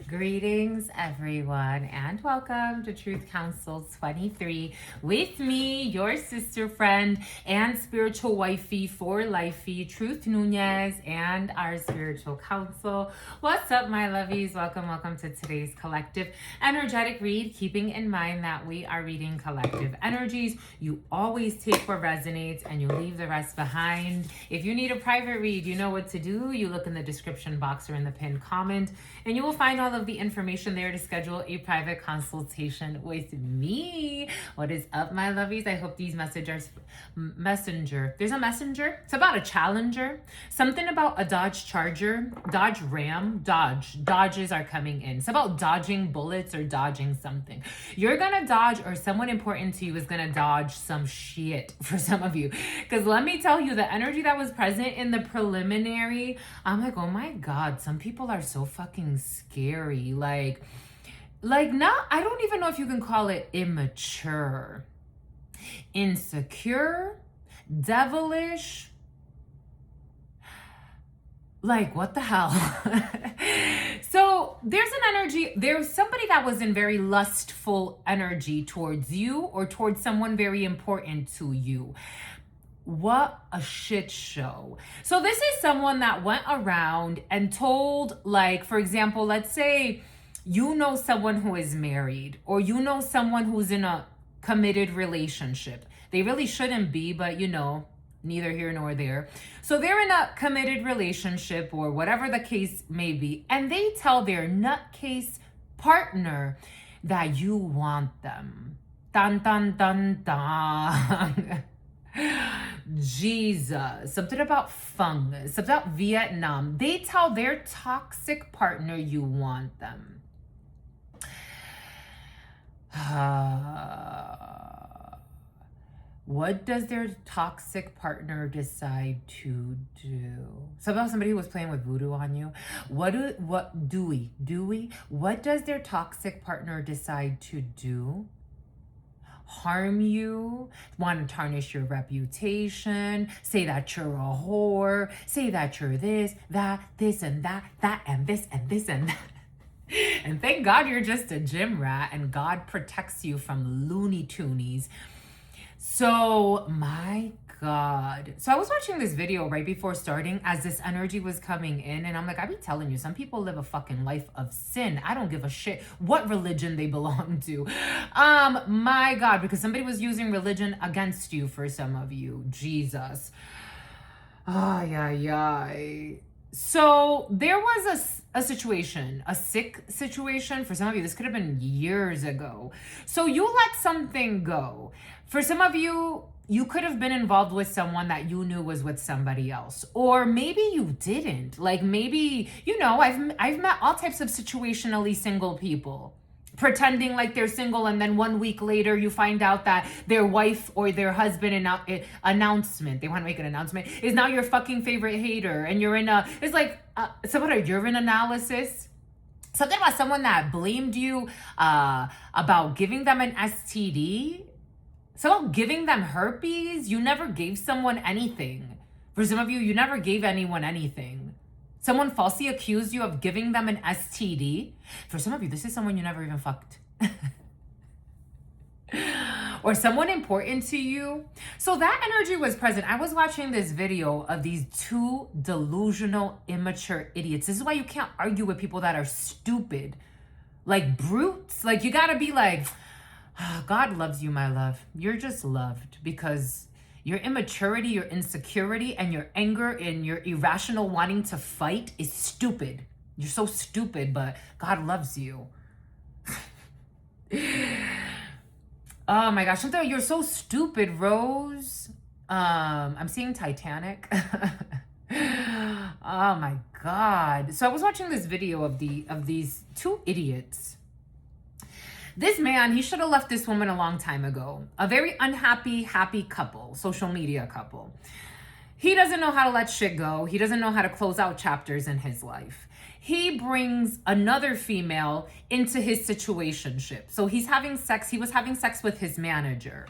Greetings, everyone, and welcome to Truth Council 23 with me, your sister friend and spiritual wifey for lifey, Truth Nuñez, and our spiritual council. What's up, my lovies? Welcome to today's collective energetic read, keeping in mind that we are reading collective energies. You always take what resonates and you leave the rest behind. If you need a private read, you know what to do. You look in the description box or in the pinned comment, and you will find all of the information there to schedule a private consultation with me. What is up, my lovies? I hope these messenger. There's a messenger. It's about a challenger. Something about a Dodge Charger, Dodge Ram, Dodges are coming in. It's about dodging bullets or dodging something. You're gonna dodge, or someone important to you is gonna dodge some shit for some of you. Because let me tell you, the energy that was present in the preliminary, I'm like, oh my God, some people are so fucking scary. Like not, I don't even know if you can call it immature, insecure, devilish. Like, what the hell? So there's an energy, there's somebody that was in very lustful energy towards you or towards someone very important to you. What a shit show. So this is someone that went around and told, like, for example, let's say you know someone who is married, or you know someone who's in a committed relationship. They really shouldn't be, but you know, neither here nor there. So they're in a committed relationship or whatever the case may be, and they tell their nutcase partner that you want them. Dun, dun, dun, dun. Jesus, something about fungus, something about Vietnam. They tell their toxic partner you want them. What does their toxic partner decide to do? Something about somebody who was playing with voodoo on you. What does their toxic partner decide to do? Harm you, want to tarnish your reputation, say that you're a whore, say that you're this, that, this and that, and this and this and that. And thank God you're just a gym rat and God protects you from Looney Toonies. So, my God. So I was watching this video right before starting as this energy was coming in, and I'm like, I be telling you, some people live a fucking life of sin. I don't give a shit what religion they belong to. My God, because somebody was using religion against you for some of you. Jesus. Ay, ay, ay. So there was a situation, a sick situation for some of you. This could have been years ago. So you let something go. For some of you, you could have been involved with someone that you knew was with somebody else. Or maybe you didn't. Like maybe, you know, I've met all types of situationally single people pretending like they're single, and then 1 week later you find out that their wife or their husband announcement, they want to make an announcement, is now your fucking favorite hater, and you're in it's like somewhat a urine analysis. Something about someone that blamed you about giving them an STD. So giving them herpes. You never gave someone anything. For some of you, you never gave anyone anything. Someone falsely accused you of giving them an STD. For some of you, this is someone you never even fucked. Or someone important to you. So that energy was present. I was watching this video of these two delusional, immature idiots. This is why you can't argue with people that are stupid. Like brutes. Like you gotta be like, God loves you, my love. You're just loved because your immaturity, your insecurity, and your anger and your irrational wanting to fight is stupid. You're so stupid, but God loves you. Oh my gosh, you're so stupid, Rose. I'm seeing Titanic. Oh my God. So I was watching this video of these two idiots. This man, he should have left this woman a long time ago. A very unhappy, happy couple, social media couple. He doesn't know how to let shit go. He doesn't know how to close out chapters in his life. He brings another female into his situationship. So he was having sex with his manager.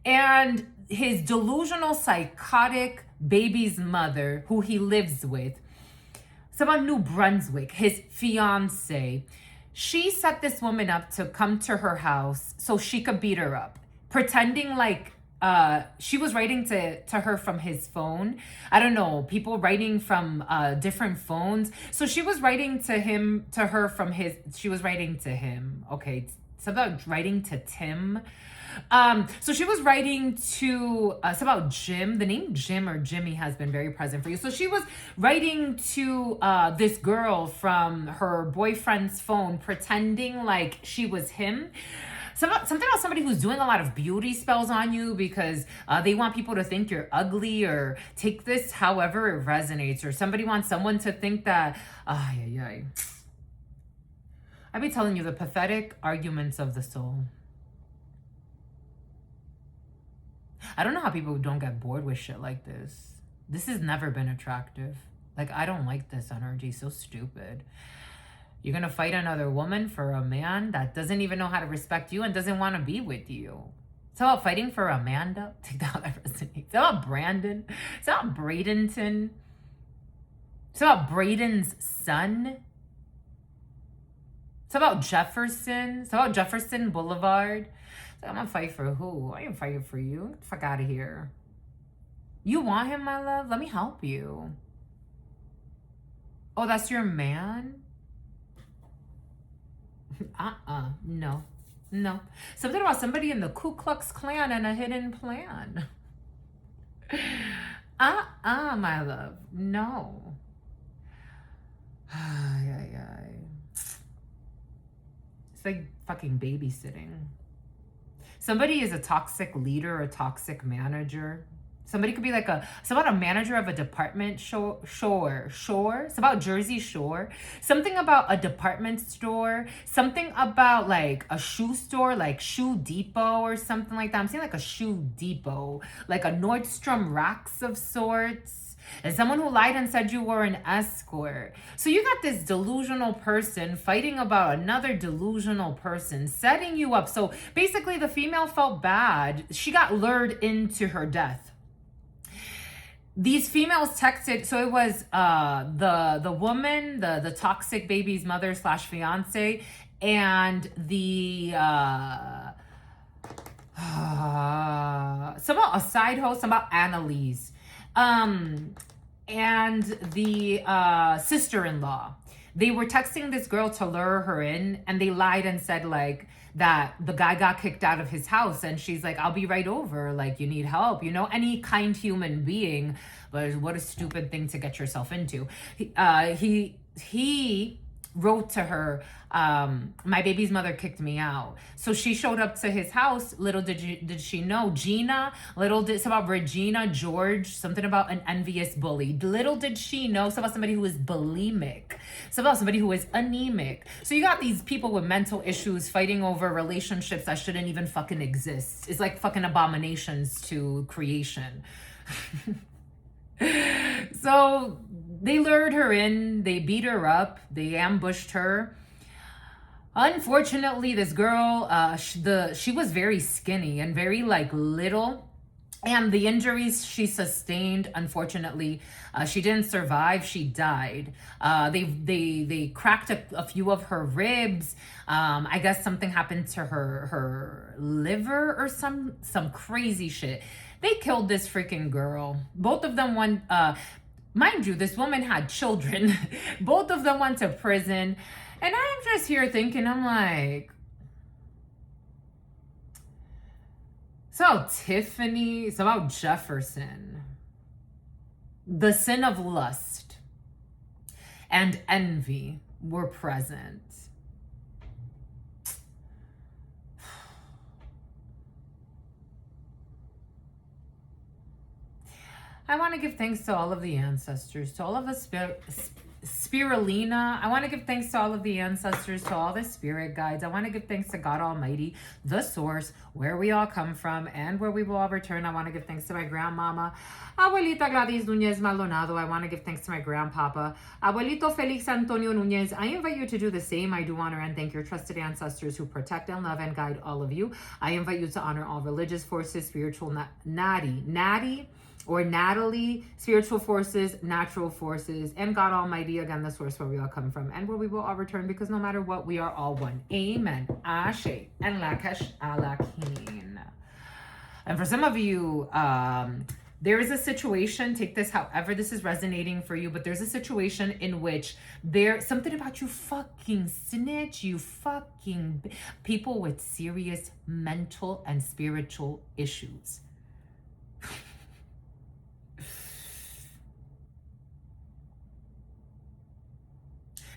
And his delusional, psychotic baby's mother, who he lives with, It's about New Brunswick, his fiance. She set this woman up to come to her house so she could beat her up, pretending like she was writing to her from his phone. I don't know, people writing from different phones. So she was writing to her from his, she was writing to him. Okay, it's about writing to Tim. So she was writing to, it's about Jim. The name Jim or Jimmy has been very present for you. So she was writing to this girl from her boyfriend's phone, pretending like she was him. Something about somebody who's doing a lot of beauty spells on you because they want people to think you're ugly, or take this however it resonates, or somebody wants someone to think that, I be telling you, the pathetic arguments of the soul. I don't know how people don't get bored with shit like this. This has never been attractive. Like, I don't like this energy. So stupid. You're going to fight another woman for a man that doesn't even know how to respect you and doesn't want to be with you. It's about fighting for Amanda. Take that how that resonates. It's about Brandon. It's about Bradenton. It's about Braden's son. It's about Jefferson. It's about Jefferson Boulevard. I'm going to fight for who? I ain't fighting for you. Get the fuck out of here. You want him, my love? Let me help you. Oh, that's your man? No. No. Something about somebody in the Ku Klux Klan and a hidden plan. My love. No. It's like fucking babysitting. Somebody is a toxic leader, a toxic manager. Somebody could be like it's about a manager of a department shore. It's about Jersey Shore. Something about a department store. Something about like a shoe store, like Shoe Depot or something like that. I'm saying like a Shoe Depot, like a Nordstrom Racks of sorts. And someone who lied and said you were an escort. So you got this delusional person fighting about another delusional person, setting you up. So basically the female felt bad. She got lured into her death. These females texted, so it was the woman, the toxic baby's mother / fiance, and the some about a side host, some about Annalise, and the sister-in-law. They were texting this girl to lure her in, and they lied and said like that the guy got kicked out of his house, and she's like, I'll be right over, like, you need help, you know, any kind human being. But what a stupid thing to get yourself into. He wrote to her, my baby's mother kicked me out. So she showed up to his house. Little did she know, Gina, it's about Regina George, something about an envious bully. Little did she know, it's about somebody who is bulimic. It's about somebody who is anemic. So you got these people with mental issues fighting over relationships that shouldn't even fucking exist. It's like fucking abominations to creation. So they lured her in, they beat her up, they ambushed her. Unfortunately, this girl, she was very skinny and very like little, and the injuries she sustained, unfortunately, she didn't survive. She died. They cracked a few of her ribs. I guess something happened to her liver or some crazy shit. They killed this freaking girl. Both of them went, mind you, this woman had children. Both of them went to prison. And I'm just here thinking, I'm like, it's about Tiffany, it's about Jefferson. The sin of lust and envy were present. I want to give thanks to all of the ancestors, to all of the spirulina. I want to give thanks to all of the ancestors, to all the spirit guides. I want to give thanks to God Almighty, the source, where we all come from and where we will all return. I want to give thanks to my grandmama, Abuelita Gladys Nuñez Maldonado. I want to give thanks to my grandpapa, Abuelito Felix Antonio Nuñez. I invite you to do the same. I do honor and thank your trusted ancestors who protect and love and guide all of you. I invite you to honor all religious forces, spiritual natty, or Natalie, spiritual forces, natural forces, and God Almighty, again, the source where we all come from and where we will all return, because no matter what, we are all one. Amen. Ashe. And Lakesh Alakin. And for some of you, there is a situation, take this however this is resonating for you, but there's a situation in which there's something about you fucking snitch, you fucking people with serious mental and spiritual issues.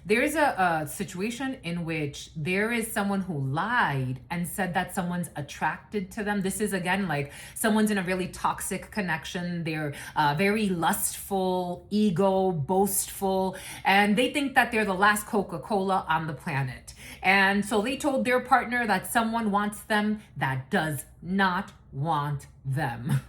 There's a situation in which there is someone who lied and said that someone's attracted to them. This is, again, like someone's in a really toxic connection. They're very lustful, ego, boastful, and they think that they're the last Coca-Cola on the planet. And so they told their partner that someone wants them that does not want them.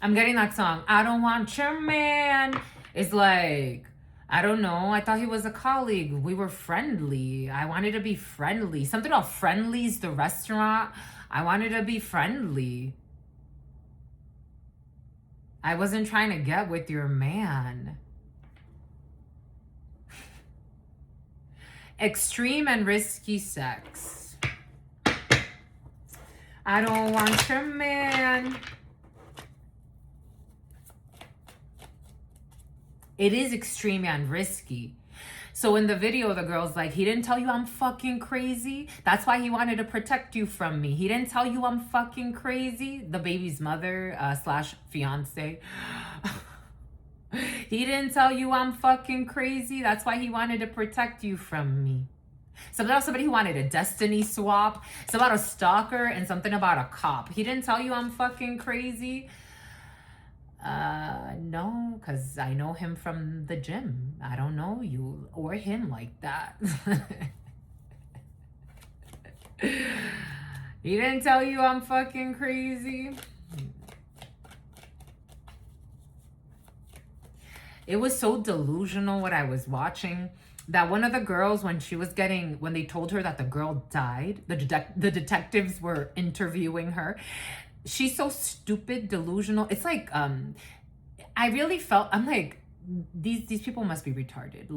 I'm getting that song, I Don't Want Your Man. It's like, I don't know. I thought he was a colleague. We were friendly. I wanted to be friendly. Something about Friendly's, the restaurant. I wanted to be friendly. I wasn't trying to get with your man. Extreme and risky sex. I don't want your man. It is extreme and risky. So in the video, the girl's like, he didn't tell you I'm fucking crazy. That's why he wanted to protect you from me. He didn't tell you I'm fucking crazy. The baby's mother slash fiance. He didn't tell you I'm fucking crazy. That's why he wanted to protect you from me. Something about somebody who wanted a destiny swap. It's about a stalker and something about a cop. He didn't tell you I'm fucking crazy. No, because I know him from the gym. I don't know you or him like that. He didn't tell you I'm fucking crazy. It was so delusional what I was watching that one of the girls, when they told her that the girl died, the detectives were interviewing her. She's so stupid, delusional. It's like, I really felt, I'm like, these people must be retarded.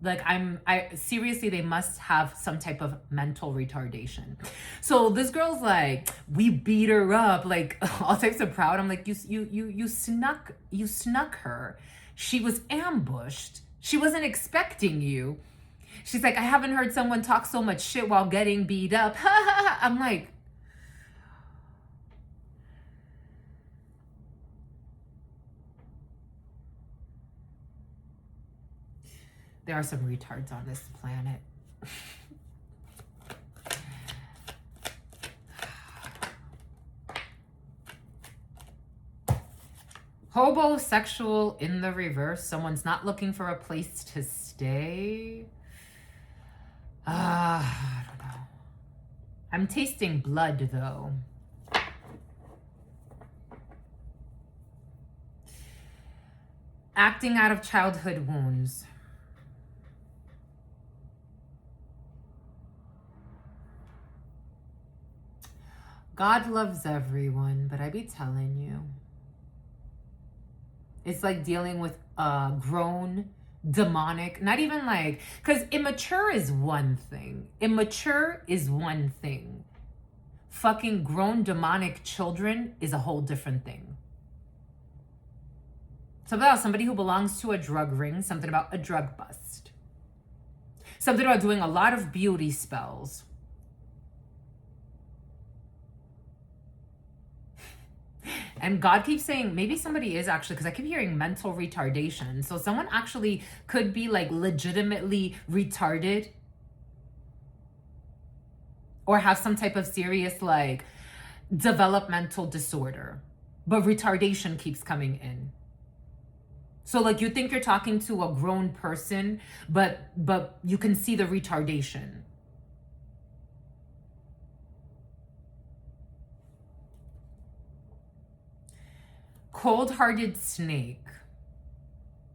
I seriously, they must have some type of mental retardation. So this girl's like, we beat her up, like all types of proud. I'm like, you snuck her. She was ambushed. She wasn't expecting you. She's like, I haven't heard someone talk so much shit while getting beat up. I'm like, there are some retards on this planet. Hobosexual in the reverse. Someone's not looking for a place to stay. I don't know. I'm tasting blood though. Acting out of childhood wounds. God loves everyone, but I be telling you. It's like dealing with grown, demonic, not even like, because immature is one thing. Immature is one thing. Fucking grown demonic children is a whole different thing. Something about somebody who belongs to a drug ring, something about a drug bust. Something about doing a lot of beauty spells. And God keeps saying, maybe somebody is actually, because I keep hearing mental retardation. So someone actually could be like legitimately retarded or have some type of serious like developmental disorder, but retardation keeps coming in. So like you think you're talking to a grown person, but you can see the retardation. Cold-hearted snake.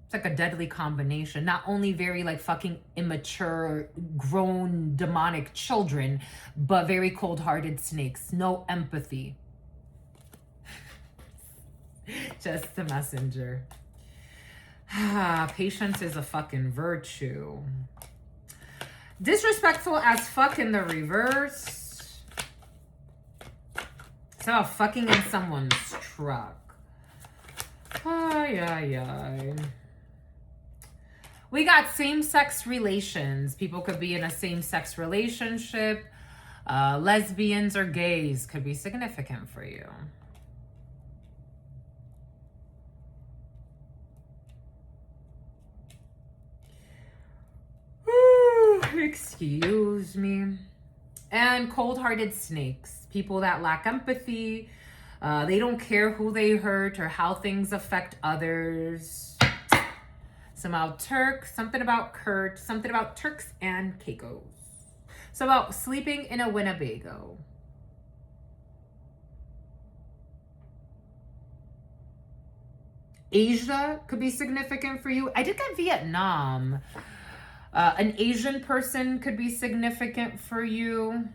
It's like a deadly combination. Not only very like fucking immature, grown, demonic children, but very cold-hearted snakes. No empathy. Just the messenger. Patience is a fucking virtue. Disrespectful as fuck in the reverse. It's about fucking in someone's truck. Ay, ay, ay. We got same-sex relations. People could be in a same-sex relationship. Lesbians or gays could be significant for you. Excuse me. And cold-hearted snakes. People that lack empathy. They don't care who they hurt or how things affect others. Somehow something about Kurt, something about Turks and Caicos. So about sleeping in a Winnebago. Asia could be significant for you. I did get Vietnam. An Asian person could be significant for you.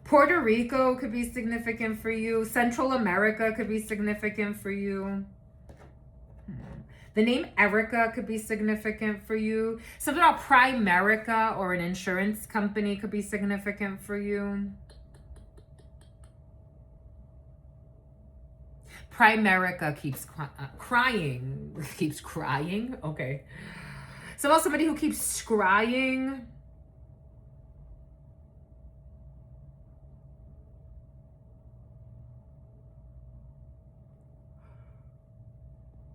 Puerto Rico could be significant for you. Central America could be significant for you. The name Erica could be significant for you. Something about Primerica or an insurance company could be significant for you. Primerica keeps crying. Keeps crying? Okay. So about somebody who keeps scrying.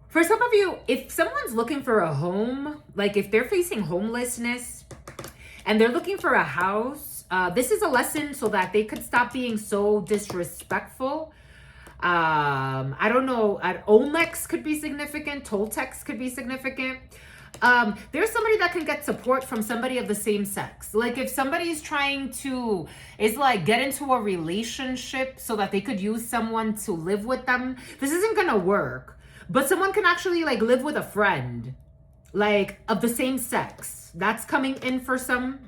For some of you, if someone's looking for a home, like if they're facing homelessness and they're looking for a house, this is a lesson so that they could stop being so disrespectful. I don't know, Olmecs could be significant, Toltecs could be significant. There's somebody that can get support from somebody of the same sex. Like if somebody's trying to, get into a relationship so that they could use someone to live with them, this isn't gonna work. But someone can actually live with a friend, of the same sex. That's coming in for some.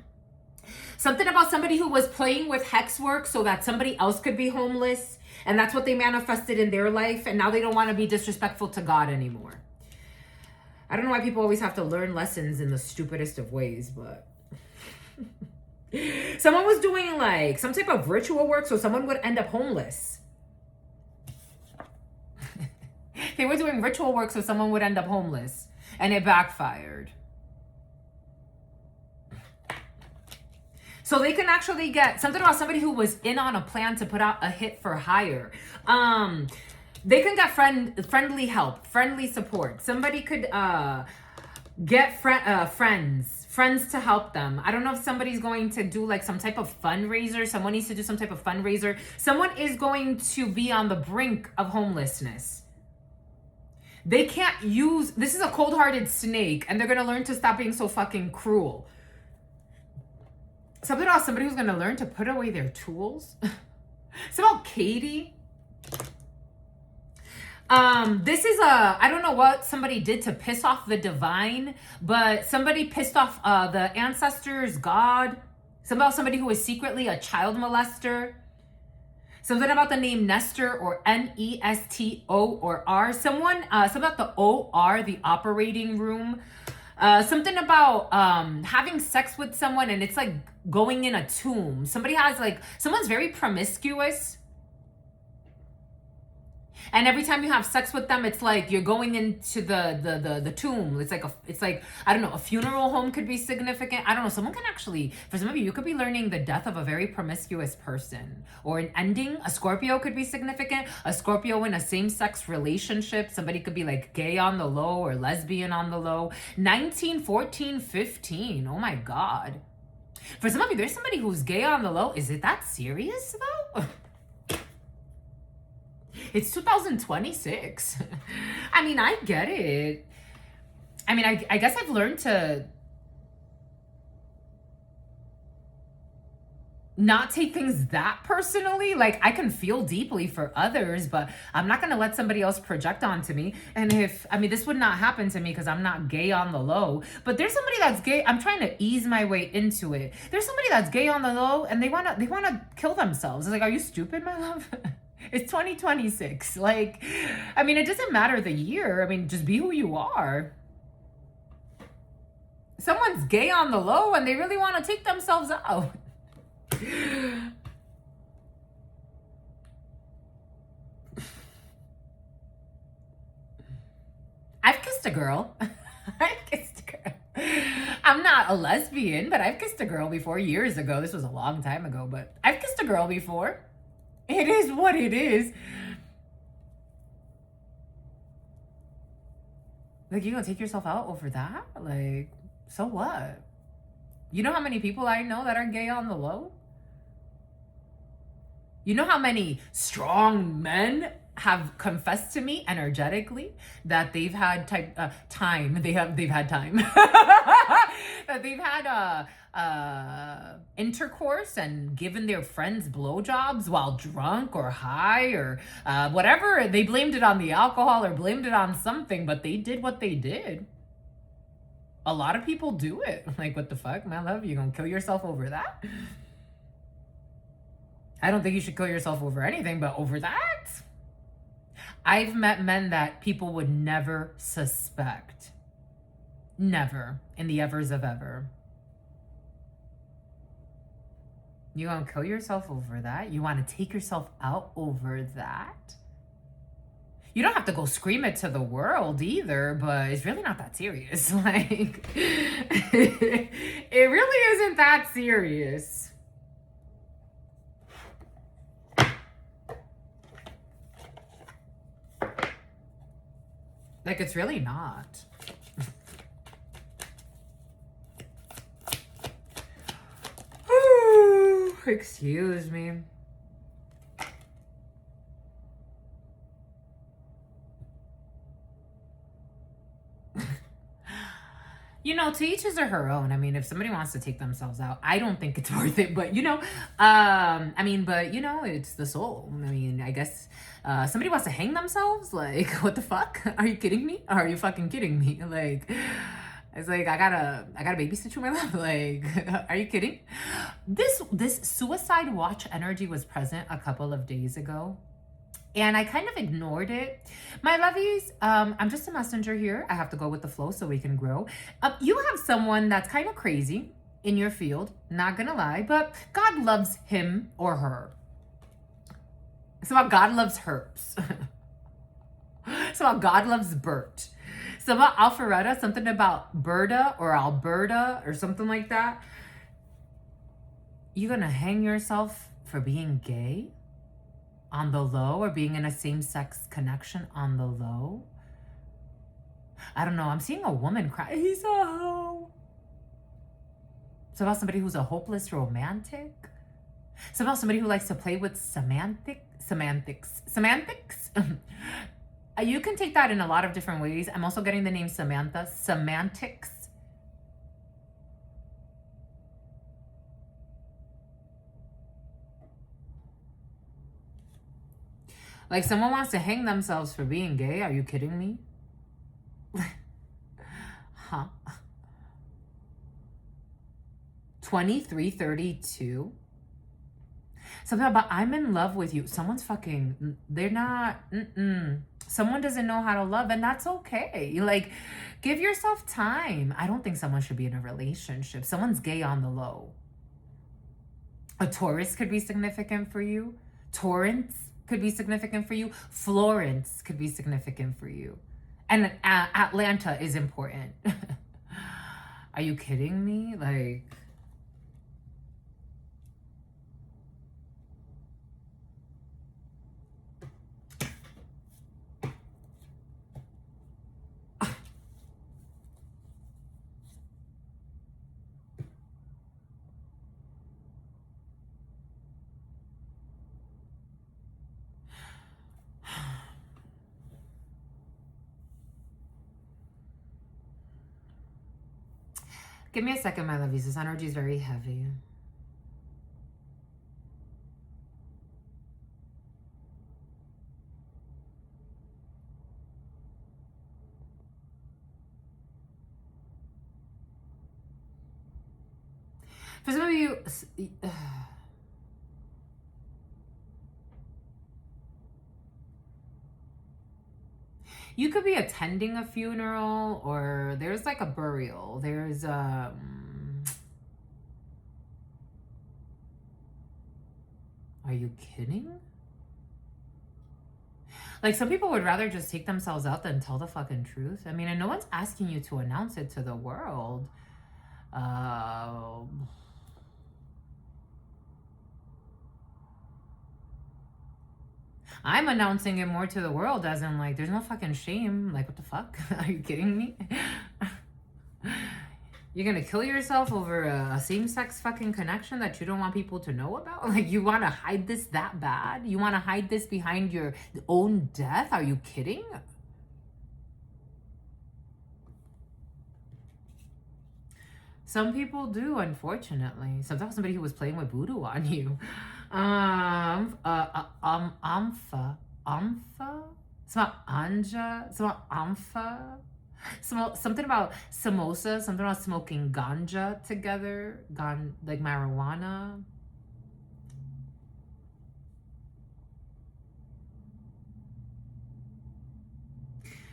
Something about somebody who was playing with hex work so that somebody else could be homeless. And that's what they manifested in their life. And now they don't want to be disrespectful to God anymore. I don't know why people always have to learn lessons in the stupidest of ways, but... Someone was doing some type of ritual work so someone would end up homeless. They were doing ritual work so someone would end up homeless. And it backfired. So they can actually get something about somebody who was in on a plan to put out a hit for hire. They can get friendly help, friendly support. Somebody could get friends to help them. I don't know if somebody's going to do some type of fundraiser. Someone needs to do some type of fundraiser. Someone is going to be on the brink of homelessness. They can't use, this is a cold-hearted snake, and they're going to learn to stop being so fucking cruel. Something about somebody who's going to learn to put away their tools. It's about Katie. This is I don't know what somebody did to piss off the divine, but somebody pissed off the ancestors, God. Something about somebody who was secretly a child molester. Something about the name Nestor or Nesto or R. Something about the OR, the operating room. Something about having sex with someone and it's going in a tomb. Somebody has someone's very promiscuous. And every time you have sex with them, it's you're going into the tomb. It's I don't know, a funeral home could be significant. I don't know. Someone can actually, for some of you, you could be learning the death of a very promiscuous person or an ending. A Scorpio could be significant. A Scorpio in a same-sex relationship. Somebody could be gay on the low or lesbian on the low. 19, 14, 15. Oh my God. For some of you, there's somebody who's gay on the low. Is it that serious though? It's 2026. I mean, I get it. I mean, I guess I've learned to not take things that personally. I can feel deeply for others, but I'm not going to let somebody else project onto me. And this would not happen to me because I'm not gay on the low. But there's somebody that's gay. I'm trying to ease my way into it. There's somebody that's gay on the low and they want to kill themselves. It's are you stupid, my love? It's 2026. Like, I mean, it doesn't matter the year. I mean, just be who you are. Someone's gay on the low and they really want to take themselves out. I've kissed a girl. I've kissed a girl. I'm not a lesbian, but I've kissed a girl before years ago. This was a long time ago, but I've kissed a girl before. It is what it is. Like, you gonna take yourself out over that? Like, so what? You know how many people I know that are gay on the low? You know how many strong men have confessed to me energetically that they've had time. They've had time. That they've had intercourse and given their friends blowjobs while drunk or high or whatever. They blamed it on the alcohol or blamed it on something, but they did what they did. A lot of people do it. Like, what the fuck, my love? You gonna kill yourself over that? I don't think you should kill yourself over anything, but over that? I've met men that people would never suspect. Never. In the evers of ever. You gonna kill yourself over that? You want to take yourself out over that? You don't have to go scream it to the world either, but it's really not that serious. Like, it really isn't that serious. Like, it's really not. Excuse me. You know, to each his or her own. I mean, if somebody wants to take themselves out, I don't think it's worth it. But, you know, but, you know, it's the soul. I mean, I guess somebody wants to hang themselves? Like, what the fuck? Are you kidding me? Are you fucking kidding me? Like, it's like, I gotta babysit you, my love. Like, are you kidding? This suicide watch energy was present a couple of days ago. And I kind of ignored it. My lovies, I'm just a messenger here. I have to go with the flow so we can grow. You have someone that's kind of crazy in your field, not gonna lie, but God loves him or her. Somehow God loves Herbs. Somehow God loves Bert. Somehow Alpharetta, something about Berta or Alberta or something like that. You gonna hang yourself for being gay? On the low, or being in a same-sex connection on the low? I don't know. I'm seeing a woman cry. He's a hoe. It's about somebody who's a hopeless romantic. It's about somebody who likes to play with semantics. You can take that in a lot of different ways. I'm also getting the name Samantha. Semantics. Like, someone wants to hang themselves for being gay. Are you kidding me? Huh? 2332. Something about I'm in love with you. Someone's fucking, they're not, Someone doesn't know how to love, and that's okay. Like, give yourself time. I don't think someone should be in a relationship. Someone's gay on the low. A Taurus could be significant for you. Torrance could be significant for you. Florence could be significant for you. And Atlanta is important. Are you kidding me? Like, give me a second, my lovies. This energy is very heavy. For some of you, You could be attending a funeral, or there's like a burial. There's are you kidding? Like, some people would rather just take themselves out than tell the fucking truth. I mean, and no one's asking you to announce it to the world. I'm announcing it more to the world, as in, like, there's no fucking shame. Like, what the fuck? Are you kidding me? You're gonna kill yourself over a same-sex fucking connection that you don't want people to know about? Like, you want to hide this that bad? You want to hide this behind your own death? Are you kidding? Some people do, unfortunately. Sometimes somebody who was playing with voodoo on you. Ampha. It's about anja. It's about ampha. Something about samosa. Something about smoking ganja together. Like marijuana.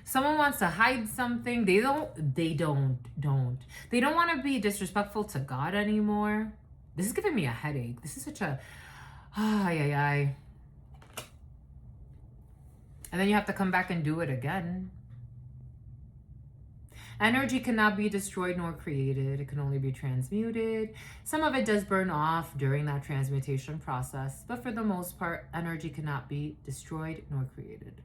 Someone wants to hide something. They don't want to be disrespectful to God anymore. This is giving me a headache. This is such a and then you have to come back and do it again. Energy cannot be destroyed nor created. It can only be transmuted. Some of it does burn off during that transmutation process, but for the most part, energy cannot be destroyed nor created.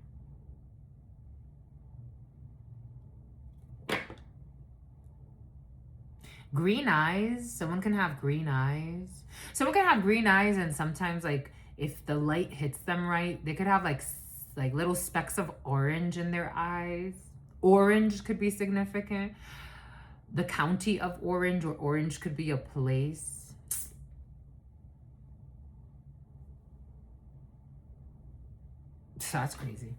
Green eyes. Someone can have green eyes. Someone can have green eyes, and sometimes, like, if the light hits them right, they could have like little specks of orange in their eyes. Orange could be significant. The county of Orange, or Orange could be a place. That's crazy.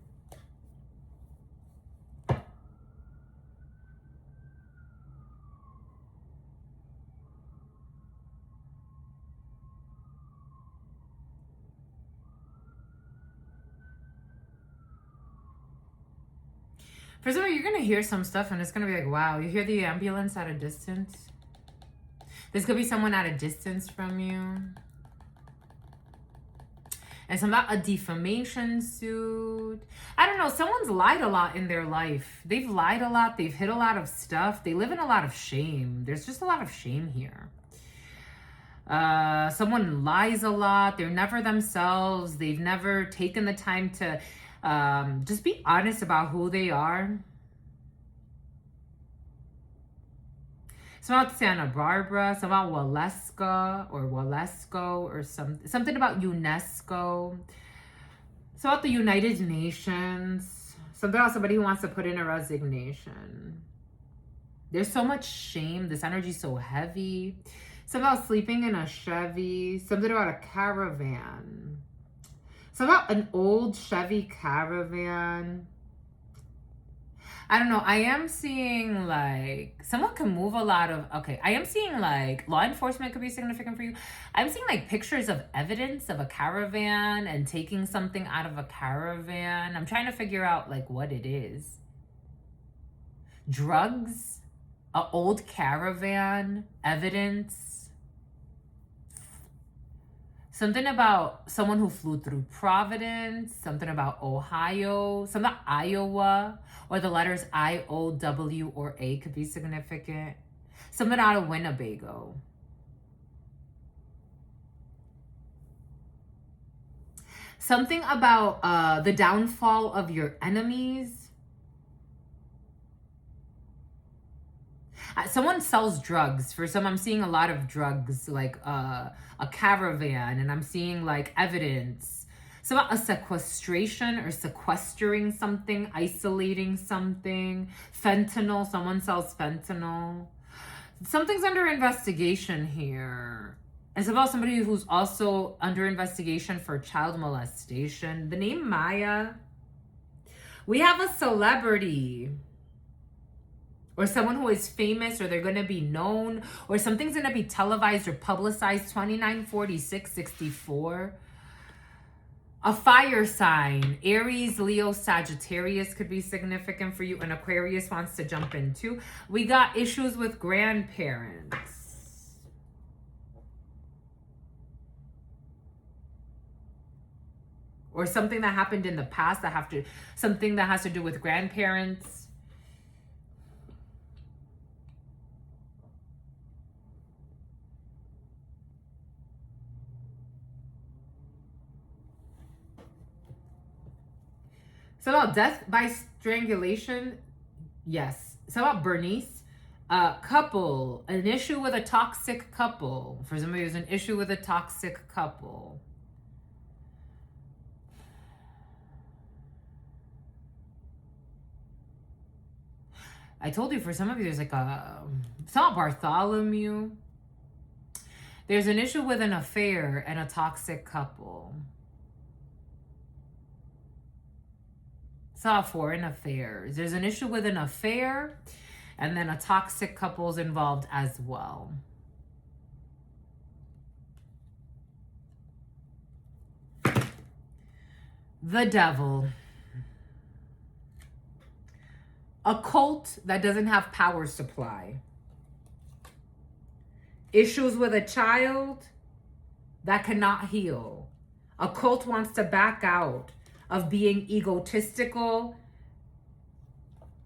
First of all, you're going to hear some stuff and it's going to be like, wow, you hear the ambulance at a distance. There's going to be someone at a distance from you. And some about a defamation suit. I don't know. Someone's lied a lot in their life. They've lied a lot. They've hid a lot of stuff. They live in a lot of shame. There's just a lot of shame here. Someone lies a lot. They're never themselves. They've never taken the time to just be honest about who they are. Some about Santa Barbara, some about Waleska or Walesko, or something about UNESCO. Some about the United Nations. Something about somebody who wants to put in a resignation. There's so much shame. This energy's so heavy. Something about sleeping in a Chevy. Something about a caravan. Something about an old Chevy caravan. I don't know. I am seeing like someone can move a lot of, okay. I am seeing like law enforcement could be significant for you. I'm seeing like pictures of evidence of a caravan and taking something out of a caravan. I'm trying to figure out like what it is. Drugs, an old caravan, evidence. Something about someone who flew through Providence, something about Ohio, something about Iowa, or the letters I, O, W, or A could be significant. Something out of Winnebago. Something about the downfall of your enemies. Someone sells drugs. For some, I'm seeing a lot of drugs, like a caravan, and I'm seeing like evidence. So about a sequestration or sequestering something, isolating something. Fentanyl, someone sells fentanyl. Something's under investigation here. It's about somebody who's also under investigation for child molestation. The name Maya. We have a celebrity. Or someone who is famous, or they're going to be known, or something's going to be televised or publicized. 294664. A fire sign, Aries, Leo, Sagittarius could be significant for you. And Aquarius wants to jump in too. We got issues with grandparents. Or something that happened in the past something that has to do with grandparents. So about death by strangulation, yes. So about Bernice, couple, an issue with a toxic couple. For somebody who's an issue with a toxic couple. I told you for some of you, there's like it's not Bartholomew. There's an issue with an affair and a toxic couple. Saw foreign affairs. There's an issue with an affair and then a toxic couple's involved as well. The devil. A cult that doesn't have power supply. Issues with a child that cannot heal. A cult wants to back out of being egotistical,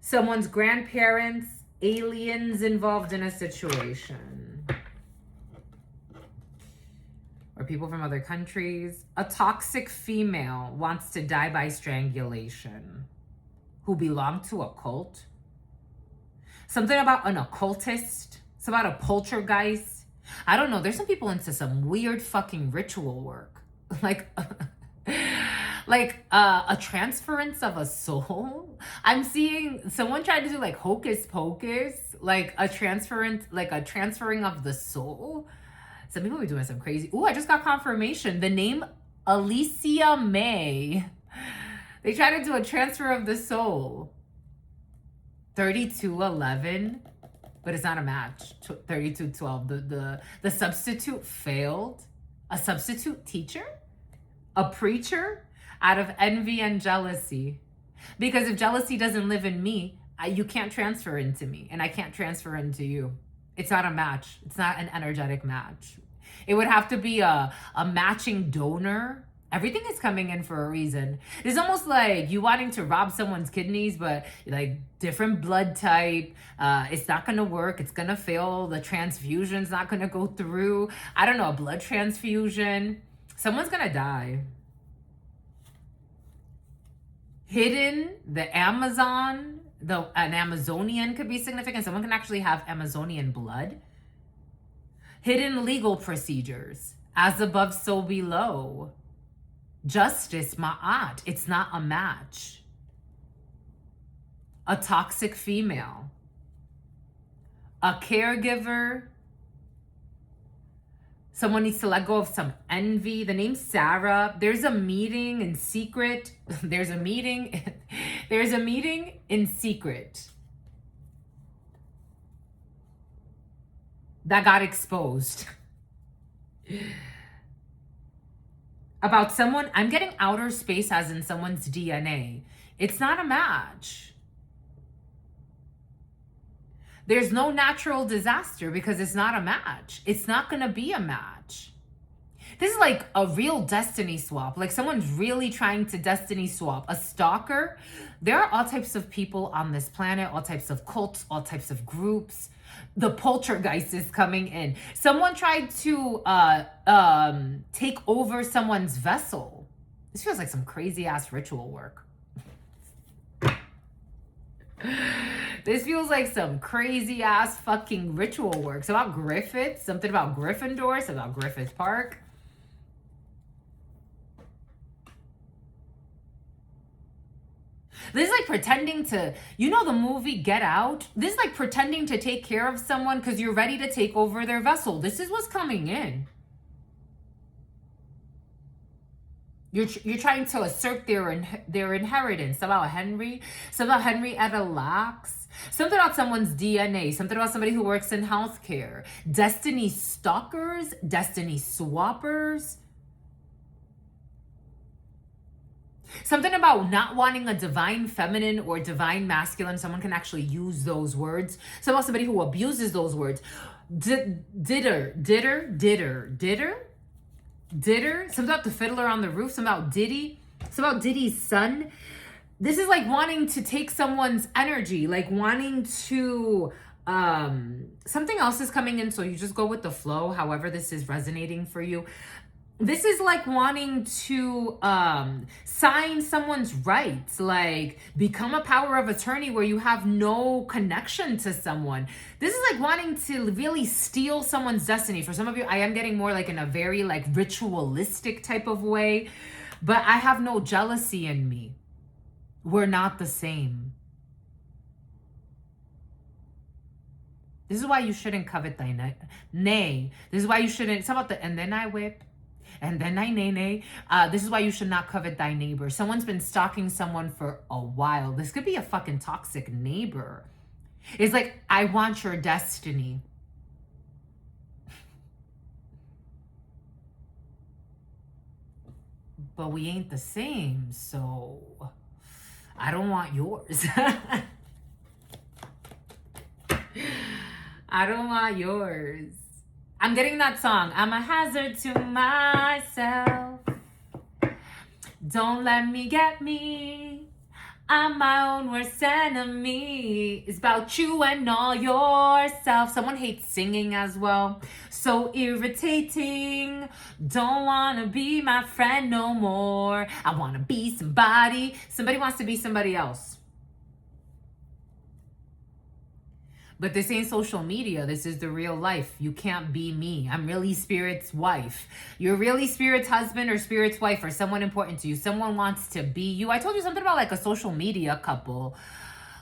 someone's grandparents, aliens involved in a situation, or people from other countries. A toxic female wants to die by strangulation who belong to a cult. Something about an occultist. It's about a poltergeist. I don't know. There's some people into some weird fucking ritual work. Like a transference of a soul. I'm seeing someone trying to do like hocus pocus, like a transferring of the soul. Some people be doing some crazy. Ooh, I just got confirmation. The name Alicia May. They try to do a transfer of the soul. 3211, but it's not a match. 3212. The substitute failed. A substitute teacher? A preacher? Out of envy and jealousy. Because if jealousy doesn't live in me, you can't transfer into me, and I can't transfer into you. It's not a match. It's not an energetic match. It would have to be a matching donor. Everything is coming in for a reason. It's almost like you wanting to rob someone's kidneys, but like different blood type. It's not going to work. It's going to fail. The transfusion's not going to go through. I don't know, a blood transfusion. Someone's going to die. Hidden, the Amazon, an Amazonian could be significant. Someone can actually have Amazonian blood. Hidden legal procedures, as above, so below. Justice, ma'at, it's not a match. A toxic female. A caregiver. Someone needs to let go of some envy. The name's Sarah. There's a meeting in secret. There's a meeting in secret that got exposed. About someone, I'm getting outer space as in someone's DNA. It's not a match. There's no natural disaster because it's not a match. It's not going to be a match. This is like a real destiny swap. Like someone's really trying to destiny swap. A stalker. There are all types of people on this planet, all types of cults, all types of groups. The poltergeist is coming in. Someone tried to take over someone's vessel. This feels like some crazy ass ritual work. This feels like some crazy ass fucking ritual work. It's about Griffith, something about Gryffindor, it's about Griffith Park. This is like pretending to, you know the movie Get Out? This is like pretending to take care of someone because you're ready to take over their vessel. This is what's coming in. You're trying to assert their inheritance. About Henry. Something about Henrietta Lacks. Something about someone's DNA. Something about somebody who works in healthcare. Destiny stalkers. Destiny swappers. Something about not wanting a divine feminine or divine masculine. Someone can actually use those words. Some about somebody who abuses those words. Ditter. Something about the fiddler on the roof. Something about Diddy. Something about Diddy's son. This is like wanting to take someone's energy, like wanting to, something else is coming in. So you just go with the flow, however this is resonating for you. This is like wanting to sign someone's rights, like become a power of attorney where you have no connection to someone. This is like wanting to really steal someone's destiny. For some of you, I am getting more like in a very like ritualistic type of way, but I have no jealousy in me. We're not the same. This is why you shouldn't covet thy nay. This is why you shouldn't, it's about the, and then I whip. And then I nay. This is why you should not covet thy neighbor. Someone's been stalking someone for a while. This could be a fucking toxic neighbor. It's like, I want your destiny. But we ain't the same, so I don't want yours. I don't want yours. I'm getting that song. I'm a hazard to myself. Don't let me get me. I'm my own worst enemy. It's about you and all yourself. Someone hates singing as well. So irritating. Don't want to be my friend no more. I want to be somebody. Somebody wants to be somebody else. But this ain't social media. This is the real life. You can't be me. I'm really Spirit's wife. You're really Spirit's husband or Spirit's wife or someone important to you. Someone wants to be you. I told you something about like a social media couple.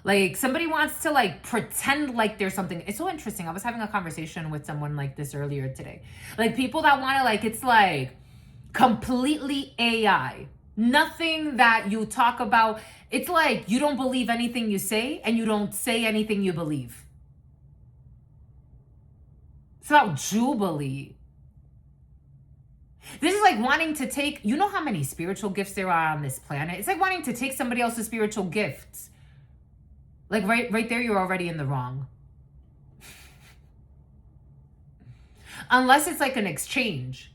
Like somebody wants to like pretend like there's something. It's so interesting. I was having a conversation with someone like this earlier today. Like people that want to like, it's like completely AI. Nothing that you talk about. It's like you don't believe anything you say and you don't say anything you believe. It's about Jubilee. This is like wanting to take, you know how many spiritual gifts there are on this planet? It's like wanting to take somebody else's spiritual gifts. Like right there, you're already in the wrong. Unless it's like an exchange.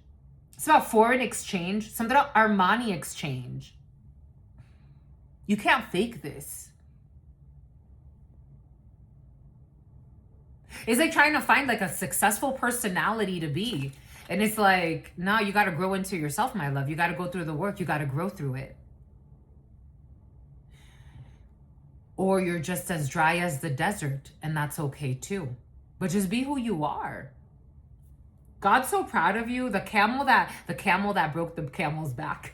It's about foreign exchange. Something about Armani exchange. You can't fake this. It's like trying to find like a successful personality to be. And it's like, no, you got to grow into yourself, my love. You got to go through the work. You got to grow through it. Or you're just as dry as the desert, and that's okay too. But just be who you are. God's so proud of you. The camel that broke the camel's back.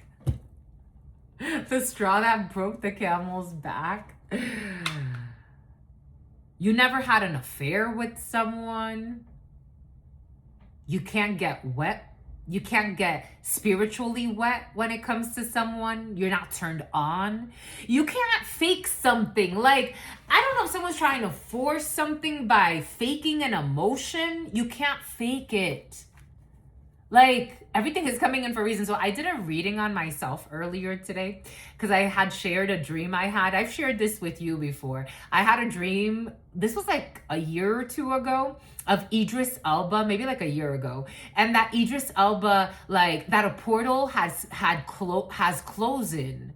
The straw that broke the camel's back. You never had an affair with someone. You can't get wet. You can't get spiritually wet when it comes to someone. You're not turned on. You can't fake something. Like, I don't know if someone's trying to force something by faking an emotion. You can't fake it. Like, everything is coming in for a reason. So I did a reading on myself earlier today because I had shared a dream I had. I've shared this with you before. I had a dream, this was like a year or two ago, of Idris Elba, maybe like a year ago. And that Idris Elba, like, that a portal has closed in.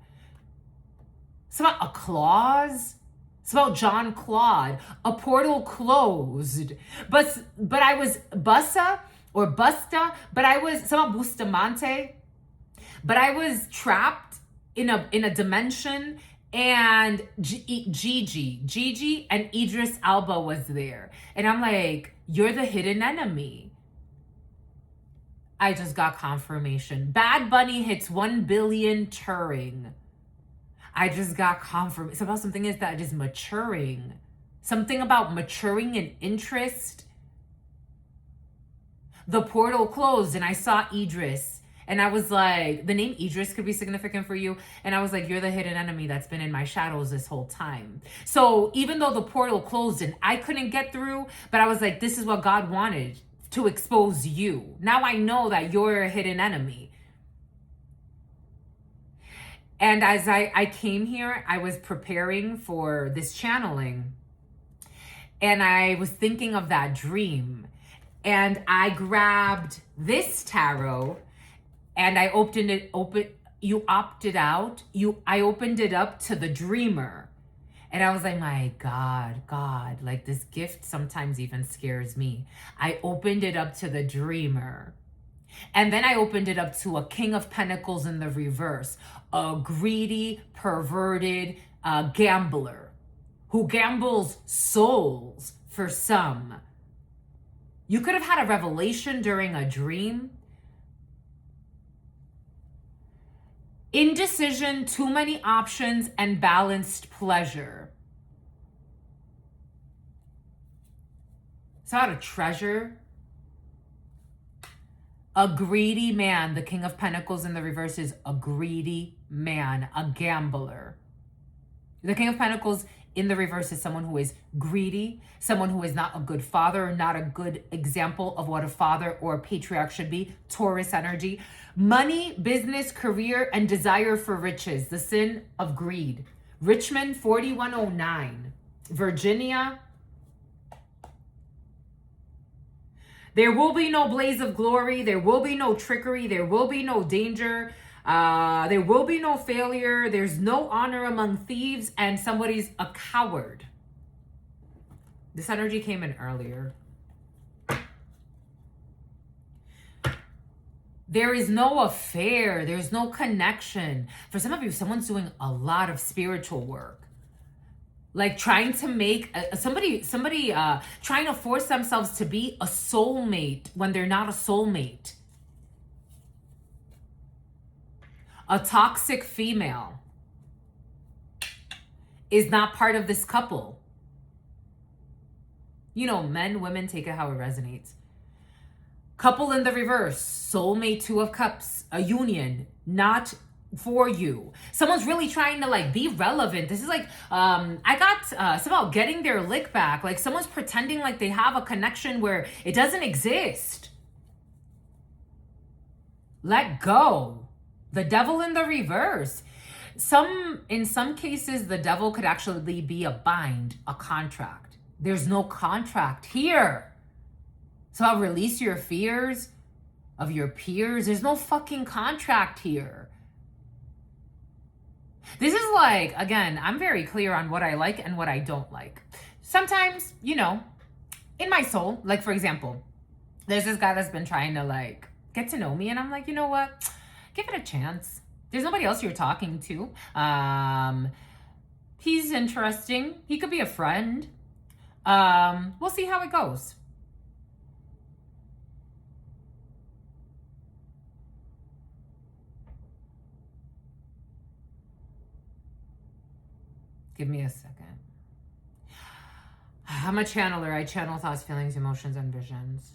It's about a clause. It's about John Claude. A portal closed. But I was Busta, but I was some Bustamante, but I was trapped in a dimension, and Gigi and Idris Elba was there, and I'm like, you're the hidden enemy. I just got confirmation. Bad Bunny hits 1 billion touring. I just got confirmation. It's about something that is maturing. Something about maturing in interest. The portal closed and I saw Idris. And I was like, the name Idris could be significant for you. And I was like, you're the hidden enemy that's been in my shadows this whole time. So even though the portal closed and I couldn't get through, but I was like, this is what God wanted, to expose you. Now I know that you're a hidden enemy. And as I came here, I was preparing for this channeling. And I was thinking of that dream. And I grabbed this tarot and I you opted out. I opened it up to the dreamer. And I was like, my God, like this gift sometimes even scares me. I opened it up to the dreamer. And then I opened it up to a King of Pentacles in the reverse, a greedy, perverted gambler who gambles souls for some. You could have had a revelation during a dream. Indecision, too many options, and balanced pleasure. It's not a treasure. A greedy man. The King of Pentacles in the reverse is a greedy man, a gambler. The King of Pentacles in the reverse is someone who is greedy, someone who is not a good father, not a good example of what a father or a patriarch should be. Taurus energy. Money, business, career, and desire for riches. The sin of greed. Richmond, 4109. Virginia. There will be no blaze of glory. There will be no trickery. There will be no danger. There will be no failure. There's no honor among thieves, and somebody's a coward. This energy came in earlier. There is no affair. There's no connection. For some of you, someone's doing a lot of spiritual work. Like trying to make somebody trying to force themselves to be a soulmate when they're not a soulmate. A toxic female is not part of this couple. You know, men, women, take it how it resonates. Couple in the reverse, soulmate, Two of Cups, a union, not for you. Someone's really trying to like be relevant. This is like, it's about getting their lick back. Like someone's pretending like they have a connection where it doesn't exist. Let go. The Devil in the reverse. In some cases, the devil could actually be a bind, a contract. There's no contract here. So I'll release your fears of your peers. There's no fucking contract here. This is like, again, I'm very clear on what I like and what I don't like. Sometimes, you know, in my soul, like for example, there's this guy that's been trying to like get to know me, and I'm like, you know what? Give it a chance. There's nobody else you're talking to. He's interesting. He could be a friend. We'll see how it goes. Give me a second. I'm a channeler. I channel thoughts, feelings, emotions, and visions.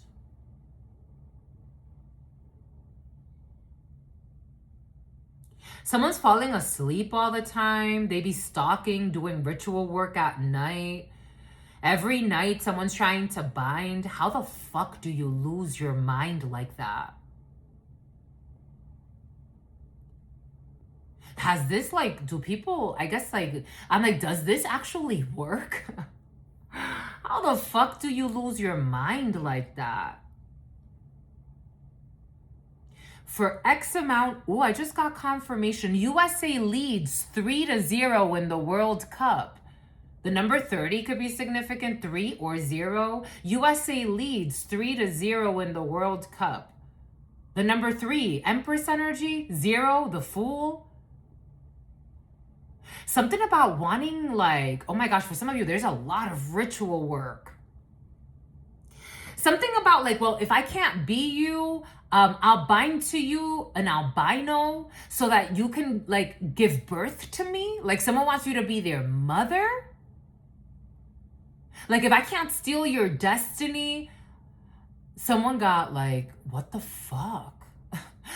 Someone's falling asleep all the time. They be stalking, doing ritual work at night. Every night, someone's trying to bind. How the fuck do you lose your mind like that? Has this like, do people, I guess like, I'm like, does this actually work? How the fuck do you lose your mind like that? For X amount, I just got confirmation. USA leads 3-0 in the World Cup. The number 30 could be significant, 3 or 0. USA leads 3-0 in the World Cup. The number 3, Empress energy, 0, the Fool. Something about wanting like, oh my gosh, for some of you, there's a lot of ritual work. Something about like, well, if I can't be you, I'll bind to you an albino so that you can like give birth to me. Like someone wants you to be their mother. Like if I can't steal your destiny, someone got like, what the fuck?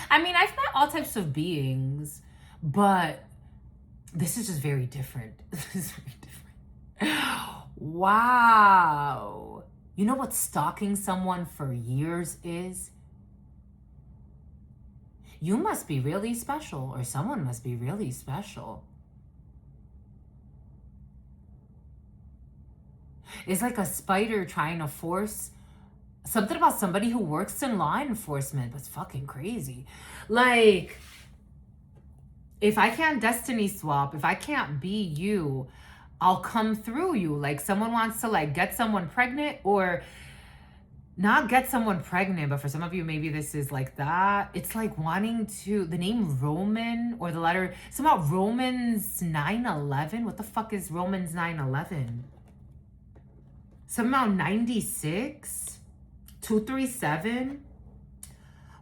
I mean, I've met all types of beings, but this is just very different. This is very different. Wow. You know what stalking someone for years is? You must be really special, or someone must be really special. It's like a spider trying to force something about somebody who works in law enforcement. That's fucking crazy. Like, if I can't destiny swap, if I can't be you, I'll come through you. Like, someone wants to like get someone pregnant, or not get someone pregnant, but for some of you, maybe this is like that. It's like wanting to, the name Roman, or the letter, it's about Romans 9:11. What the fuck is Romans 9:11? Somehow 96, 237.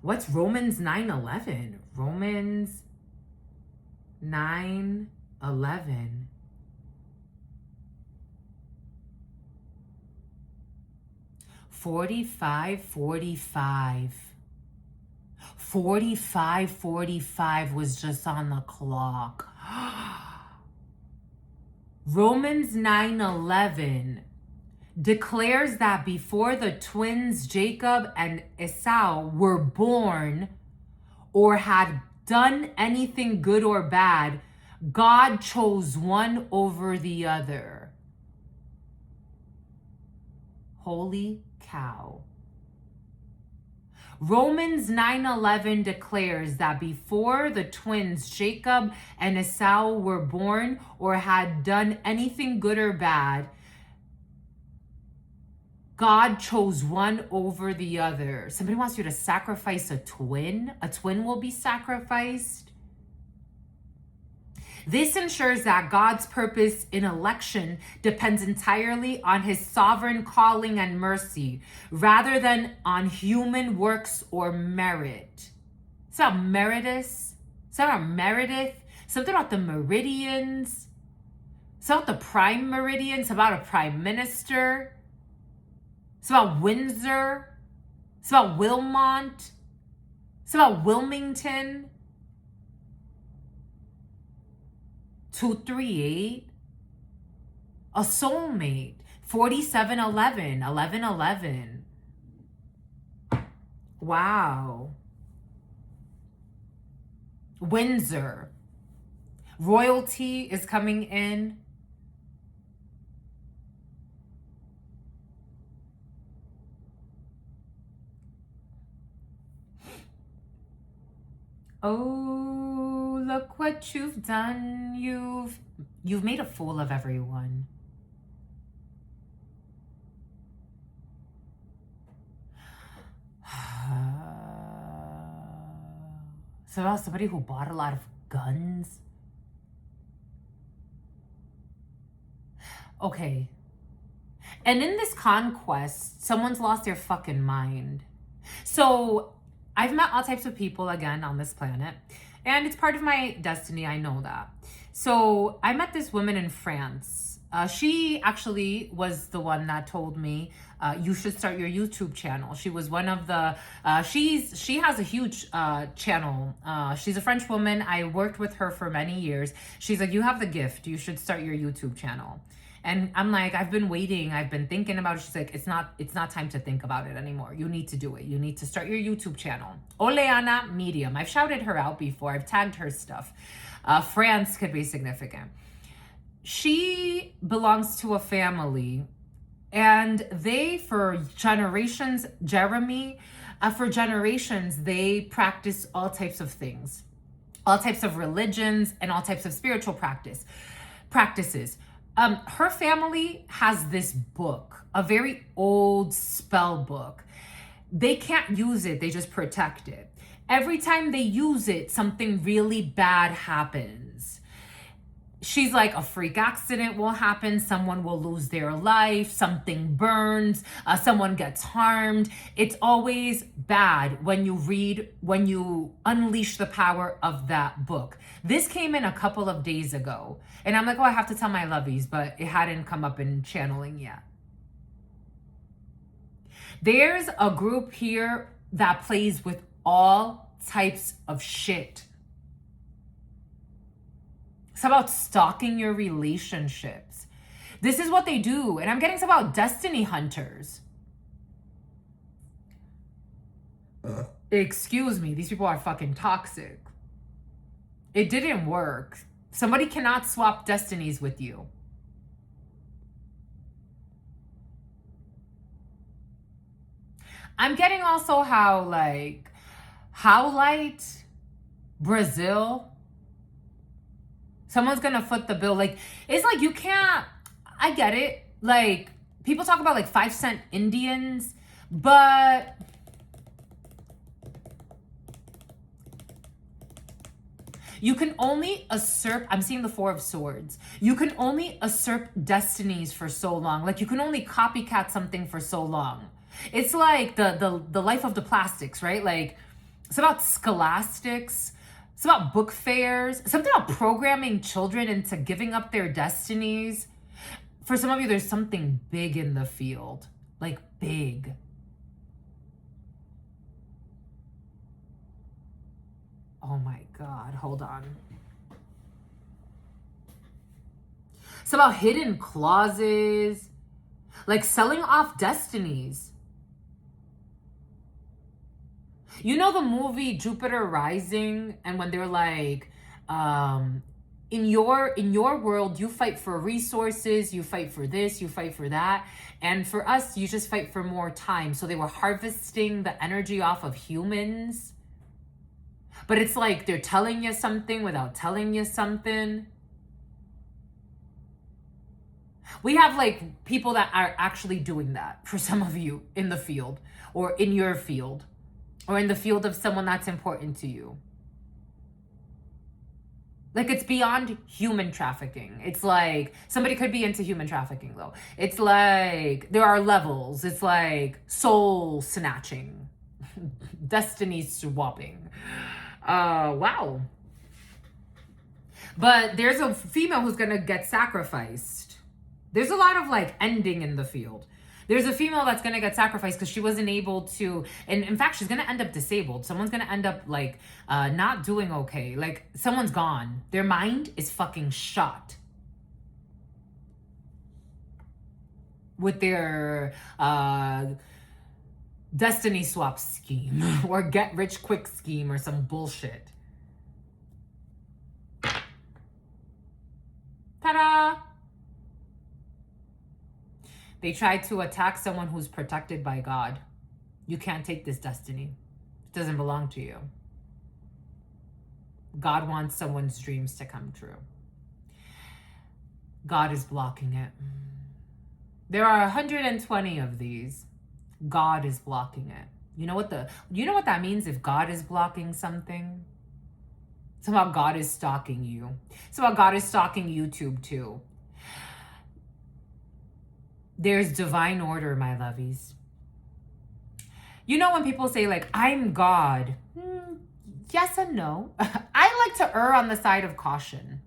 What's Romans 9:11? Romans 9:11. Forty-five, 45 was just on the clock. Romans 9:11 declares that before the twins Jacob and Esau were born or had done anything good or bad, God chose one over the other. Holy cow. Romans 9:11 declares that before the twins Jacob and Esau were born or had done anything good or bad, God chose one over the other. Somebody wants you to sacrifice a twin. A twin will be sacrificed. This ensures that God's purpose in election depends entirely on his sovereign calling and mercy, rather than on human works or merit. It's about Meredith. It's about Meredith. Something about the meridians. It's about the prime meridian. It's about a prime minister. It's about Windsor. It's about Wilmont. It's about Wilmington. 238. A soulmate. 4711. 1111. Wow. Windsor. Royalty is coming in. Oh, look what you've done. You've made a fool of everyone. So somebody who bought a lot of guns. Okay. And in this conquest, someone's lost their fucking mind. So I've met all types of people again on this planet, and it's part of my destiny. I know that. So I met this woman in France. She actually was the one that told me you should start your YouTube channel. She was one of the, she has a huge channel. She's a French woman. I worked with her for many years. She's like, you have the gift. You should start your YouTube channel. And I'm like, I've been waiting. I've been thinking about it. She's like, it's not time to think about it anymore. You need to do it. You need to start your YouTube channel. Oleana Medium. I've shouted her out before. I've tagged her stuff. France could be significant. She belongs to a family, and they, for generations, Jeremy, for generations, they practice all types of things, all types of religions and all types of spiritual practices. Her family has this book, a very old spell book. They can't use it, they just protect it. Every time they use it, something really bad happens. She's like, a freak accident will happen, someone will lose their life, something burns, someone gets harmed. It's always bad when you unleash the power of that book. This came in a couple of days ago, and I'm like, oh, I have to tell my lovies, but it hadn't come up in channeling yet. There's a group here that plays with all types of shit. It's about stalking your relationships. This is what they do. And I'm getting some about destiny hunters. Excuse me, these people are fucking toxic. It didn't work. Somebody cannot swap destinies with you. I'm getting also how, like, how light, Brazil, someone's gonna foot the bill. Like, it's like you can't, I get it. Like, people talk about like 5-cent Indians, but you can only usurp, I'm seeing the Four of Swords. You can only usurp destinies for so long. Like, you can only copycat something for so long. It's like the life of the plastics, right? Like, it's about scholastics. It's about book fairs. Something about programming children into giving up their destinies. For some of you, there's something big in the field. Like, big. Oh my God, hold on. It's about hidden clauses. Like, selling off destinies. You know the movie Jupiter Rising, and when they're like, in your world, you fight for resources, you fight for this, you fight for that, and for us, you just fight for more time. So they were harvesting the energy off of humans, but it's like they're telling you something without telling you something. We have like people that are actually doing that for some of you in the field, or in your field, or in the field of someone that's important to you. Like, it's beyond human trafficking. It's like, somebody could be into human trafficking though. It's like, there are levels. It's like soul snatching, destiny swapping. Wow. But there's a female who's gonna get sacrificed. There's a lot of like ending in the field. There's a female that's gonna get sacrificed because she wasn't able to, and in fact, she's gonna end up disabled. Someone's gonna end up like not doing okay. Like, someone's gone. Their mind is fucking shot with their destiny swap scheme or get rich quick scheme or some bullshit. Ta-da! They tried to attack someone who's protected by God. You can't take this destiny. It doesn't belong to you. God wants someone's dreams to come true. God is blocking it. There are 120 of these. God is blocking it. You know what that means if God is blocking something? It's about God is stalking you. It's about God is stalking YouTube too. There's divine order, my lovies. You know when people say like, I'm God. Yes and no. I like to err on the side of caution.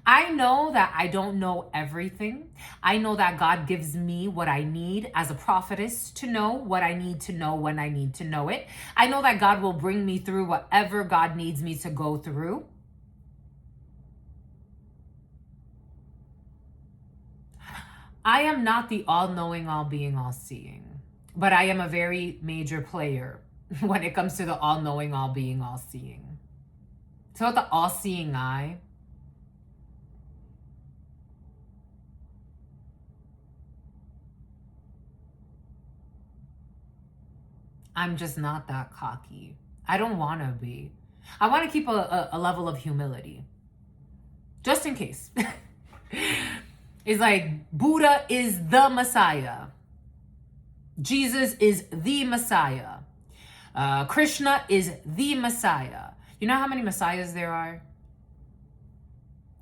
I know that I don't know everything. I know that God gives me what I need as a prophetess to know what I need to know when I need to know it. I know that God will bring me through whatever God needs me to go through. I am not the all-knowing, all-being, all-seeing, but I am a very major player when it comes to the all-knowing, all-being, all-seeing. So the all-seeing eye. I'm just not that cocky. I don't want to be. I want to keep a level of humility. Just in case. It's like Buddha is the Messiah. Jesus is the Messiah. Krishna is the Messiah. You know how many Messiahs there are?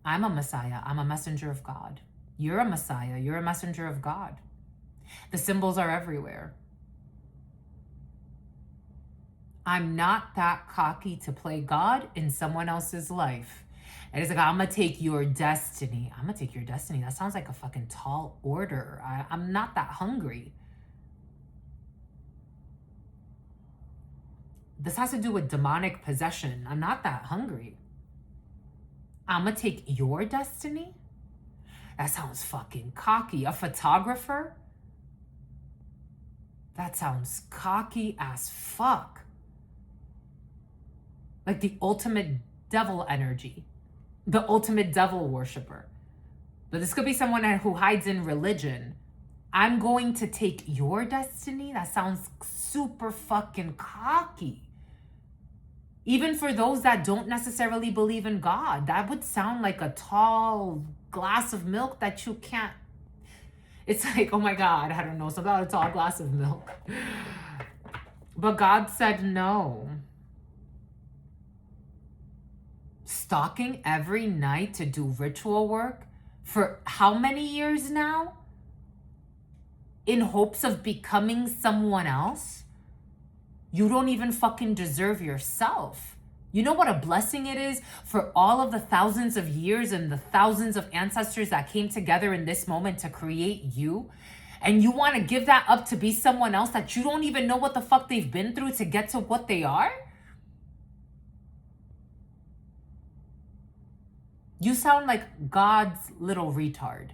I'm a Messiah. I'm a messenger of God. You're a Messiah. You're a messenger of God. The symbols are everywhere. I'm not that cocky to play God in someone else's life. And it's like, I'm going to take your destiny. I'm going to take your destiny. That sounds like a fucking tall order. I'm not that hungry. This has to do with demonic possession. I'm not that hungry. I'm going to take your destiny? That sounds fucking cocky. A photographer? That sounds cocky as fuck. Like the ultimate devil energy. The ultimate devil worshiper. But this could be someone who hides in religion. I'm going to take your destiny? That sounds super fucking cocky. Even for those that don't necessarily believe in God, that would sound like a tall glass of milk that you can't. It's like, oh my God, I don't know, something about a tall glass of milk. But God said no. Stalking every night to do ritual work for how many years now? In hopes of becoming someone else? You don't even fucking deserve yourself. You know what a blessing it is for all of the thousands of years and the thousands of ancestors that came together in this moment to create you? And you want to give that up to be someone else that you don't even know what the fuck they've been through to get to what they are? You sound like God's little retard.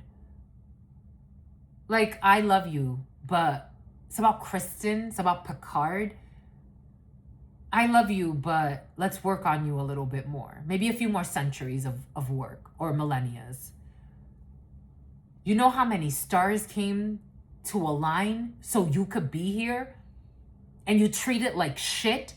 Like, I love you, but it's about Kristen, it's about Picard. I love you, but let's work on you a little bit more. Maybe a few more centuries of work, or millennias. You know how many stars came to align so you could be here? And you treat it like shit?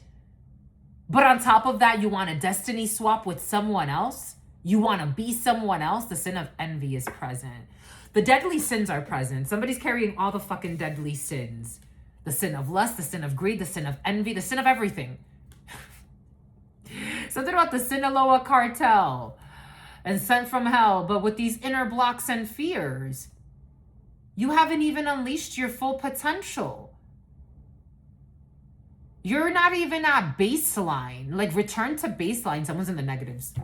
But on top of that, you want a destiny swap with someone else? You want to be someone else? The sin of envy is present. The deadly sins are present. Somebody's carrying all the fucking deadly sins. The sin of lust, the sin of greed, the sin of envy, the sin of everything. Something about the Sinaloa cartel and sent from hell, but with these inner blocks and fears. You haven't even unleashed your full potential. You're not even at baseline. Like, return to baseline. Someone's in the negatives.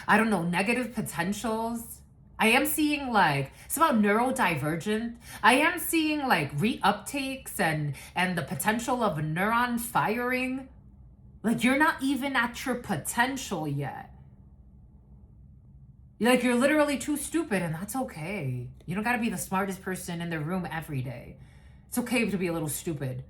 I don't know, negative potentials. I am seeing like, it's about neurodivergent. I am seeing like reuptakes and the potential of a neuron firing. Like, you're not even at your potential yet. Like, you're literally too stupid, and that's okay. You don't gotta be the smartest person in the room every day. It's okay to be a little stupid.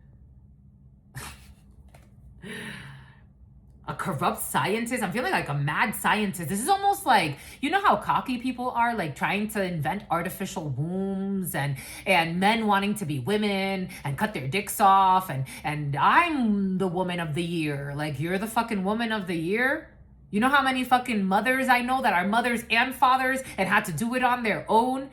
A corrupt scientist. I'm feeling like a mad scientist. This is almost like, you know how cocky people are, like trying to invent artificial wombs and men wanting to be women and cut their dicks off and I'm the woman of the year. Like, you're the fucking woman of the year? You know how many fucking mothers I know that are mothers and fathers and had to do it on their own?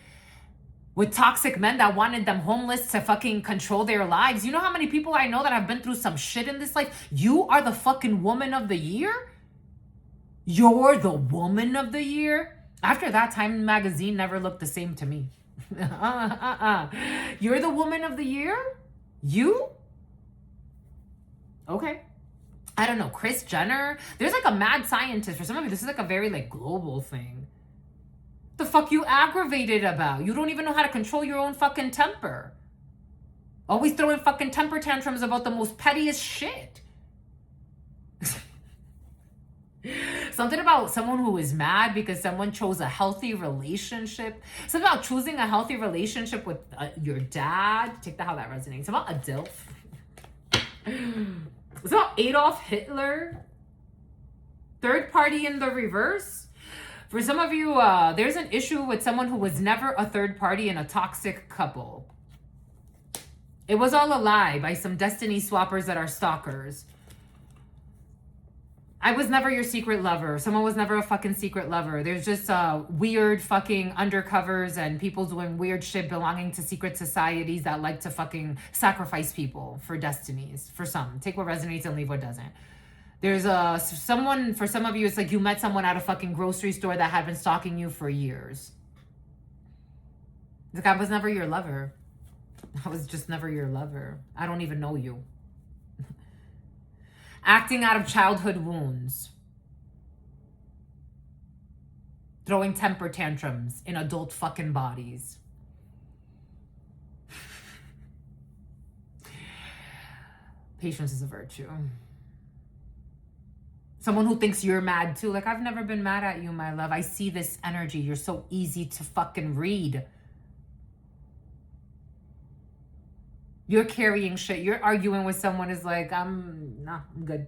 With toxic men that wanted them homeless to fucking control their lives. You know how many people I know that have been through some shit in this life? You are the fucking woman of the year? You're the woman of the year? After that, Time magazine never looked the same to me. You're the woman of the year? You? Okay. I don't know, Kris Jenner? There's like a mad scientist. For some of you, this is like a very like global thing. The fuck you aggravated about? You don't even know how to control your own fucking temper. Always throwing fucking temper tantrums about the most pettiest shit. Something about someone who is mad because someone chose a healthy relationship. Something about choosing a healthy relationship with your dad. Take that how that resonates. It's about a DILF. It's about Adolf Hitler. Third party in the reverse. For some of you, there's an issue with someone who was never a third party in a toxic couple. It was all a lie by some destiny swappers that are stalkers. I was never your secret lover. Someone was never a fucking secret lover. There's just weird fucking undercovers and people doing weird shit belonging to secret societies that like to fucking sacrifice people for destinies. For some. Take what resonates and leave what doesn't. There's someone, for some of you, it's like you met someone at a fucking grocery store that had been stalking you for years. Like, I was never your lover. I was just never your lover. I don't even know you. Acting out of childhood wounds. Throwing temper tantrums in adult fucking bodies. Patience is a virtue. Someone who thinks you're mad too. Like, I've never been mad at you, my love. I see this energy. You're so easy to fucking read. You're carrying shit. You're arguing with someone is like, I'm good.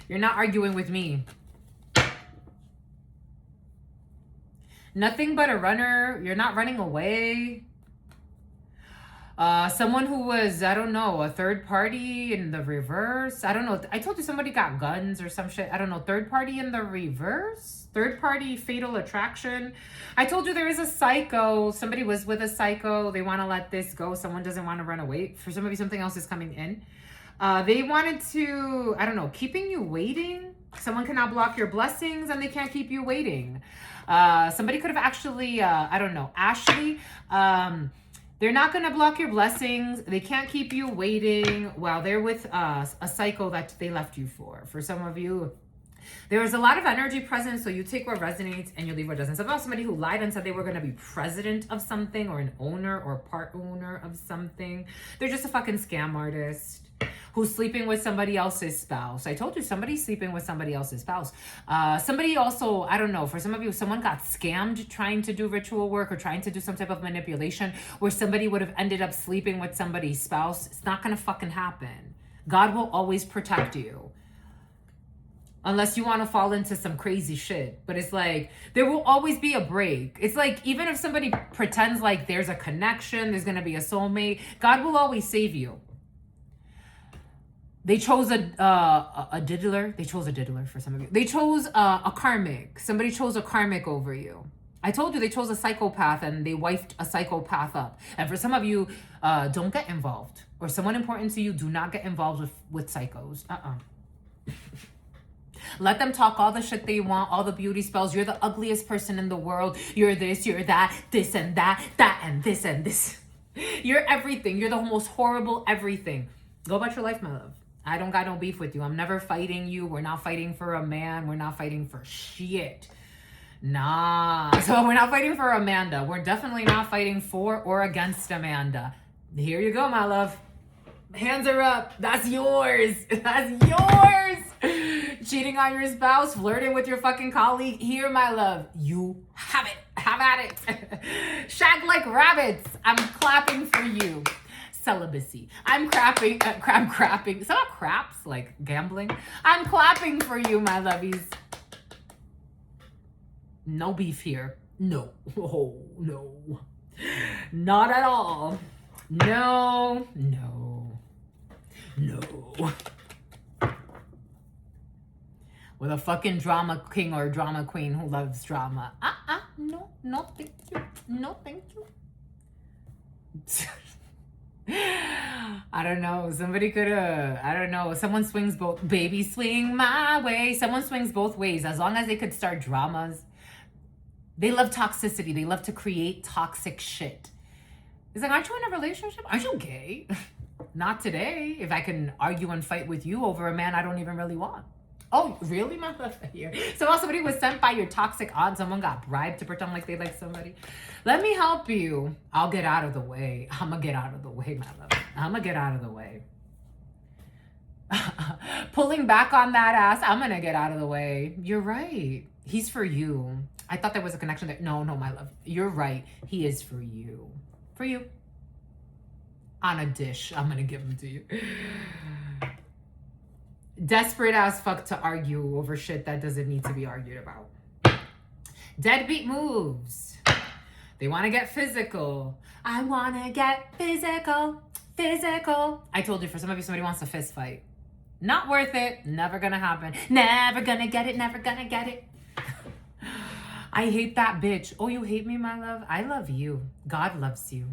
You're not arguing with me. Nothing but a runner. You're not running away. Someone who was, I don't know, a third party in the reverse. I don't know. I told you somebody got guns or some shit. I don't know. Third party in the reverse? Third party fatal attraction. I told you there is a psycho. Somebody was with a psycho. They want to let this go. Someone doesn't want to run away. For some of you, something else is coming in. They wanted to, I don't know, keeping you waiting. Someone cannot block your blessings and they can't keep you waiting. Somebody could have actually, I don't know, Ashley, they're not going to block your blessings. They can't keep you waiting while they're with a cycle that they left you for. For some of you, there was a lot of energy present, so you take what resonates and you leave what doesn't. So about somebody who lied and said they were going to be president of something or an owner or part owner of something. They're just a fucking scam artist who's sleeping with somebody else's spouse. I told you somebody's sleeping with somebody else's spouse. Somebody also, I don't know, for some of you, someone got scammed trying to do ritual work or trying to do some type of manipulation where somebody would have ended up sleeping with somebody's spouse. It's not going to fucking happen. God will always protect you. Unless you want to fall into some crazy shit. But it's like, there will always be a break. It's like, even if somebody pretends like there's a connection, there's going to be a soulmate, God will always save you. They chose a diddler. They chose a diddler for some of you. They chose a karmic. Somebody chose a karmic over you. I told you they chose a psychopath and they wifed a psychopath up. And for some of you, don't get involved. Or someone important to you, do not get involved with psychos. Let them talk all the shit they want, all the beauty spells. You're the ugliest person in the world. You're this, you're that, this and that and this and this. You're everything. You're the most horrible everything. Go about your life, my love. I don't got no beef with you. I'm never fighting you. We're not fighting for a man. We're not fighting for shit. Nah. So we're not fighting for Amanda. We're definitely not fighting for or against Amanda. Here you go, my love. Hands are up. That's yours. That's yours. Cheating on your spouse, flirting with your fucking colleague. Here, my love. You have it. Have at it. Shag like rabbits. I'm clapping for you. Celibacy. I'm crapping. Is that craps? Like gambling? I'm clapping for you, my lovies. No beef here. No. Oh, no. Not at all. No. With a fucking drama king or drama queen who loves drama. No, thank you. No, thank you. I don't know. Somebody could have, I don't know. Someone swings both. Baby, swing my way. Someone swings both ways. As long as they could start dramas. They love toxicity. They love to create toxic shit. It's like, aren't you in a relationship? Aren't you gay? Not today. If I can argue and fight with you over a man I don't even really want. Oh, really, my love? Here. So while somebody was sent by your toxic aunt, someone got bribed to pretend like they like somebody. Let me help you. I'll get out of the way. I'm going to get out of the way, my love. I'm going to get out of the way. Pulling back on that ass. I'm going to get out of the way. You're right. He's for you. I thought there was a connection there. No, my love. You're right. He is for you. For you. On a dish. I'm going to give him to you. Desperate as fuck to argue over shit that doesn't need to be argued about. Deadbeat moves. They want to get physical. I want to get physical. I told you, for some of you, somebody wants a fist fight. Not worth it. Never gonna happen. Never gonna get it. Never gonna get it. I hate that bitch. Oh, you hate me, my love? I love you. God loves you.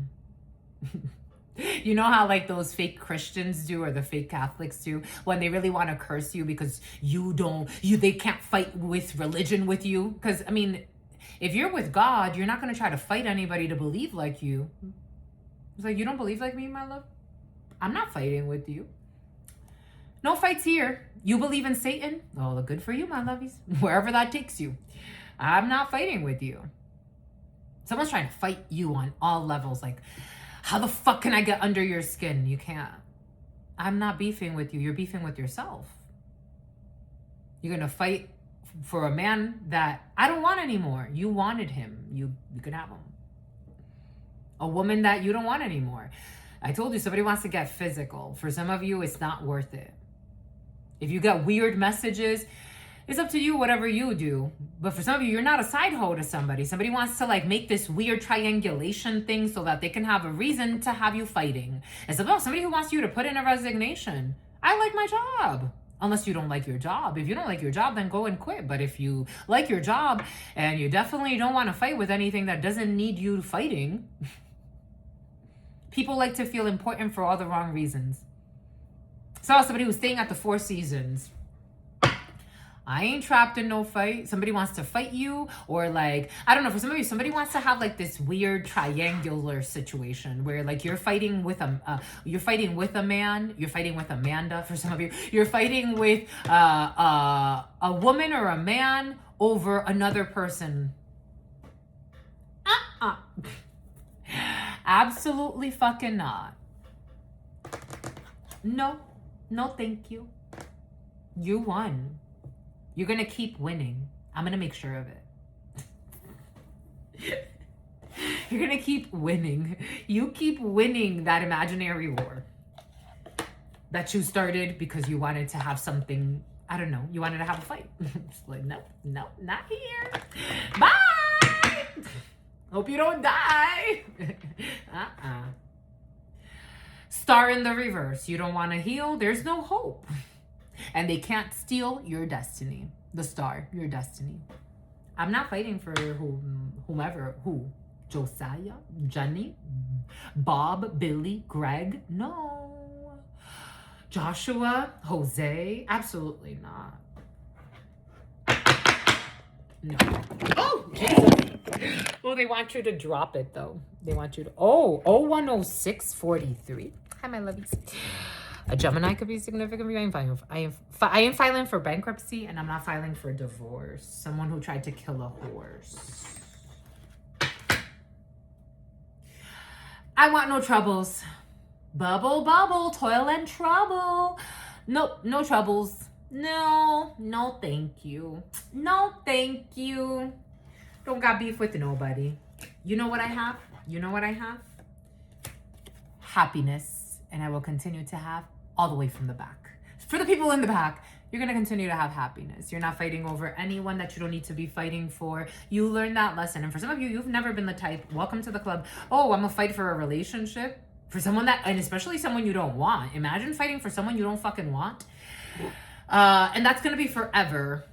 You know how like those fake Christians do or the fake Catholics do when they really want to curse you because they can't fight with religion with you? Because, I mean, if you're with God, you're not going to try to fight anybody to believe like you. It's like, you don't believe like me, my love? I'm not fighting with you. No fights here. You believe in Satan? Oh, good for you, my lovies. Wherever that takes you. I'm not fighting with you. Someone's trying to fight you on all levels. Like, how the fuck can I get under your skin? You can't. I'm not beefing with you. You're beefing with yourself. You're going to fight for a man that I don't want anymore. You wanted him. You can have him. A woman that you don't want anymore. I told you somebody wants to get physical. For some of you, it's not worth it. If you get weird messages, it's up to you, whatever you do. But for some of you, you're not a side hoe to somebody. Somebody wants to like make this weird triangulation thing so that they can have a reason to have you fighting. It's about somebody who wants you to put in a resignation. I like my job. Unless you don't like your job. If you don't like your job, then go and quit. But if you like your job and you definitely don't want to fight with anything that doesn't need you fighting, people like to feel important for all the wrong reasons. Saw somebody who's staying at the Four Seasons. I ain't trapped in no fight. Somebody wants to fight you, or like, I don't know, for some of you, somebody wants to have like this weird triangular situation where like you're fighting with a man, you're fighting with Amanda. For some of you, you're fighting with a woman or a man over another person. Absolutely fucking not. No, thank you. You won. You're going to keep winning. I'm going to make sure of it. You're going to keep winning. You keep winning that imaginary war that you started because you wanted to have something, I don't know, you wanted to have a fight. It's like, no, not here. Bye. Hope you don't die. Star in the reverse. You don't want to heal. There's no hope. And they can't steal your destiny. The star, your destiny. I'm not fighting for whomever. Who? Josiah? Jenny? Bob? Billy? Greg? No. Joshua? Jose? Absolutely not. No. Oh, Jesus. Oh, they want you to drop it, though. They want you to... Oh, 010643. Hi, my lovies. A Gemini could be significant for you. I am filing for bankruptcy, and I'm not filing for divorce. Someone who tried to kill a horse. I want no troubles. Bubble, bubble, toil and trouble. Nope, no troubles. No, thank you. No, thank you. Don't got beef with nobody. You know what I have? Happiness. And I will continue to have all the way from the back. For the people in the back, you're going to continue to have happiness. You're not fighting over anyone that you don't need to be fighting for. You learn that lesson. And for some of you, you've never been the type, welcome to the club. Oh, I'm going to fight for a relationship. For someone that, and especially someone you don't want. Imagine fighting for someone you don't fucking want. And that's going to be forever.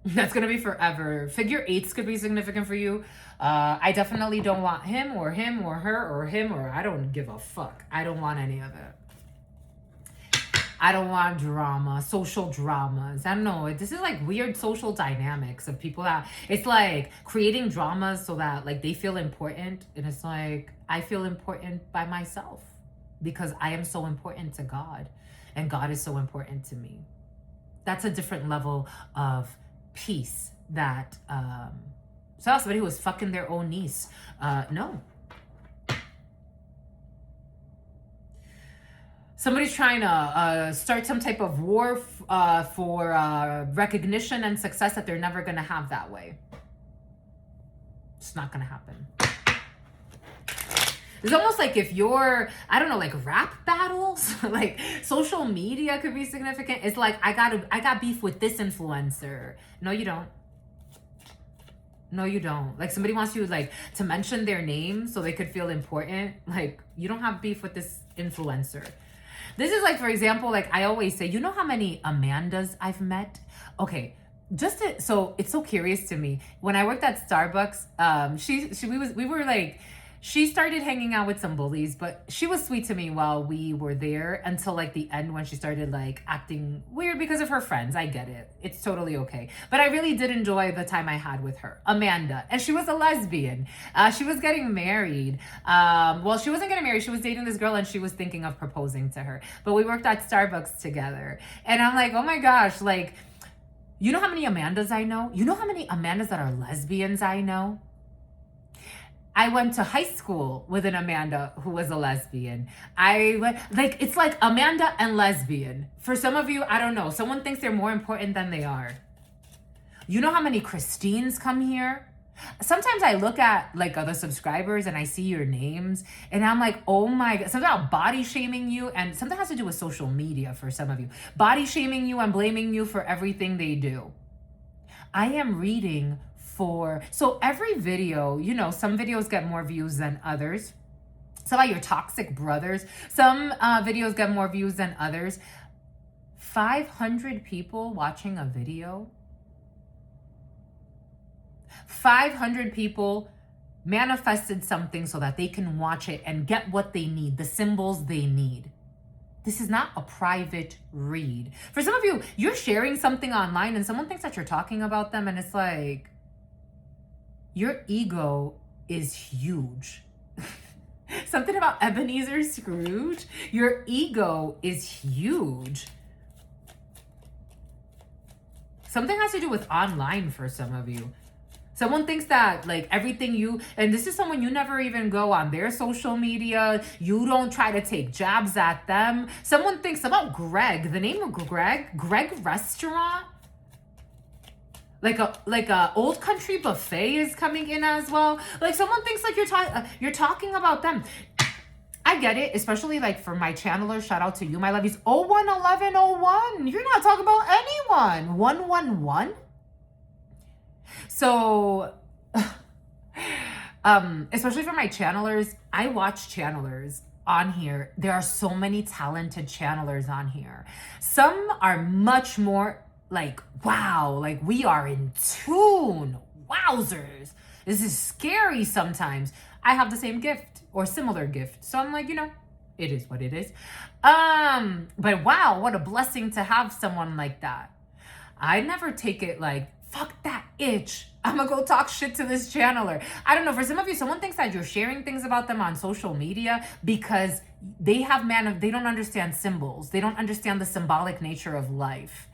That's going to be forever. Figure eights could be significant for you. I definitely don't want him or her or him, or I don't give a fuck. I don't want any of it. I don't want drama, social dramas. I don't know. This is like weird social dynamics of people that it's like creating dramas so that like they feel important. And it's like, I feel important by myself because I am so important to God and God is so important to me. That's a different level of peace that, so somebody who was fucking their own niece. No. Somebody's trying to start some type of war for recognition and success that they're never going to have that way. It's not going to happen. It's almost like if you're, I don't know, like rap battles, like social media could be significant. It's like, I got beef with this influencer. No, you don't. No, you don't. Like somebody wants you like to mention their name so they could feel important. Like you don't have beef with this influencer. This is like, for example, like I always say, you know how many Amandas I've met? Okay, so it's so curious to me. When I worked at Starbucks, she started hanging out with some bullies, but she was sweet to me while we were there until like the end when she started like acting weird because of her friends. I get it. It's totally okay. But I really did enjoy the time I had with her, Amanda. And she was a lesbian. She was getting married. Well, she wasn't getting married. She was dating this girl and she was thinking of proposing to her. But we worked at Starbucks together. And I'm like, oh my gosh, like, you know how many Amandas I know? You know how many Amandas that are lesbians I know? I went to high school with an Amanda who was a lesbian. It's like Amanda and lesbian. For some of you, I don't know. Someone thinks they're more important than they are. You know how many Christines come here? Sometimes I look at like other subscribers and I see your names and I'm like, oh my God, something about body shaming you, and something has to do with social media for some of you. Body shaming you and blaming you for everything they do. I am reading so every video, you know, some videos get more views than others. Some about your toxic brothers. Some videos get more views than others. 500 people watching a video. 500 people manifested something so that they can watch it and get what they need, the symbols they need. This is not a private read. For some of you, you're sharing something online and someone thinks that you're talking about them, and it's like, your ego is huge. Something about Ebenezer Scrooge. Your ego is huge. Something has to do with online for some of you. Someone thinks that like everything and this is someone you never even go on their social media. You don't try to take jabs at them. Someone thinks about Greg, the name of Greg Restaurant. Like a old country buffet is coming in as well. Like someone thinks like you're talking about them. I get it, especially like for my channelers. Shout out to you, my lovies. 011101. You're not talking about anyone. 111. So, especially for my channelers, I watch channelers on here. There are so many talented channelers on here. Some are much more like, wow, like we are in tune. Wowzers. This is scary sometimes. I have the same gift or similar gift. So I'm like, you know, it is what it is. But wow, what a blessing to have someone like that. I never take it like, fuck that itch, I'm gonna go talk shit to this channeler. I don't know, for some of you, someone thinks that you're sharing things about them on social media because they don't understand symbols. They don't understand the symbolic nature of life.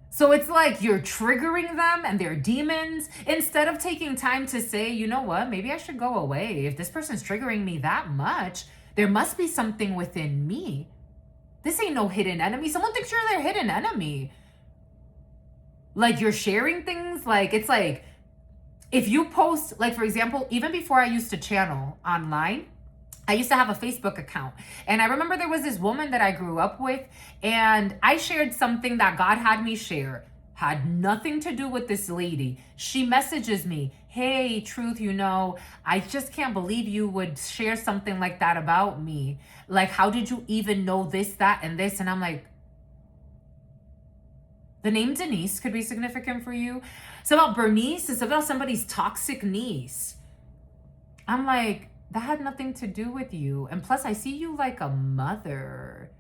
So it's like you're triggering them and their demons instead of taking time to say, you know what, maybe I should go away. If this person's triggering me that much, there must be something within me. This ain't no hidden enemy. Someone thinks you're their hidden enemy. Like you're sharing things, like it's like if you post, like for example, even before I used to channel online, I used to have a Facebook account. And I remember there was this woman that I grew up with, and I shared something that God had me share. Had nothing to do with this lady. She messages me, hey, Truth, you know, I just can't believe you would share something like that about me. Like, how did you even know this, that, and this? And I'm like, the name Denise could be significant for you. So about Bernice is about somebody's toxic niece. I'm like, that had nothing to do with you. And plus, I see you like a mother.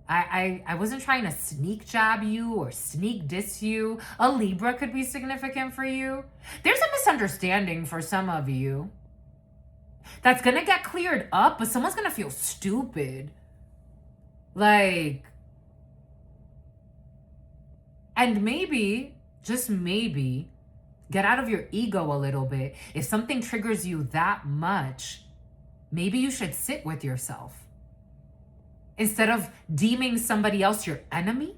I wasn't trying to sneak jab you or sneak diss you. A Libra could be significant for you. There's a misunderstanding for some of you that's going to get cleared up, but someone's going to feel stupid. Like, and maybe, just maybe, get out of your ego a little bit. If something triggers you that much, maybe you should sit with yourself. Instead of deeming somebody else your enemy.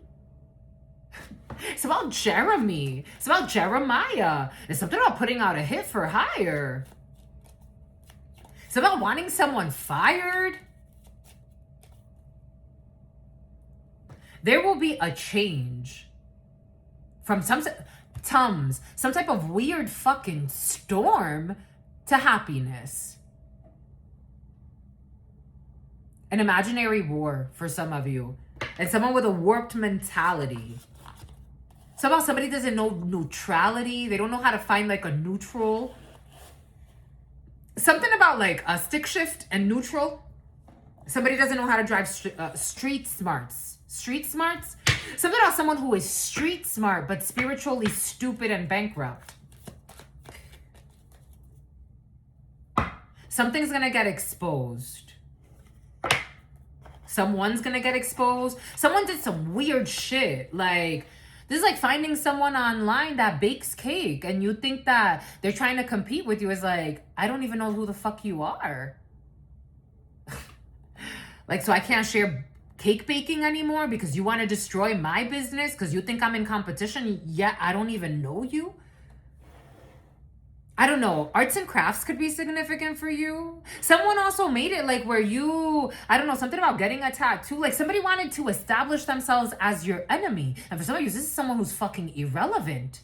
It's about Jeremy. It's about Jeremiah. It's something about putting out a hit for hire. It's about wanting someone fired. There will be a change from some type of weird fucking storm to happiness. An imaginary war for some of you. And someone with a warped mentality. Somehow somebody doesn't know neutrality. They don't know how to find like a neutral. Something about like a stick shift and neutral. Somebody doesn't know how to drive street smarts. Street smarts? Something about someone who is street smart but spiritually stupid and bankrupt. Something's gonna get exposed. Someone's gonna get exposed. Someone did some weird shit. Like, this is like finding someone online that bakes cake and you think that they're trying to compete with you. Is like, I don't even know who the fuck you are. Like, so I can't share cake baking anymore because you want to destroy my business because you think I'm in competition, yet I don't even know you. I don't know, arts and crafts could be significant for you. Someone also made it like where you, I don't know, something about getting a tattoo. Like somebody wanted to establish themselves as your enemy. And for some of you, this is someone who's fucking irrelevant.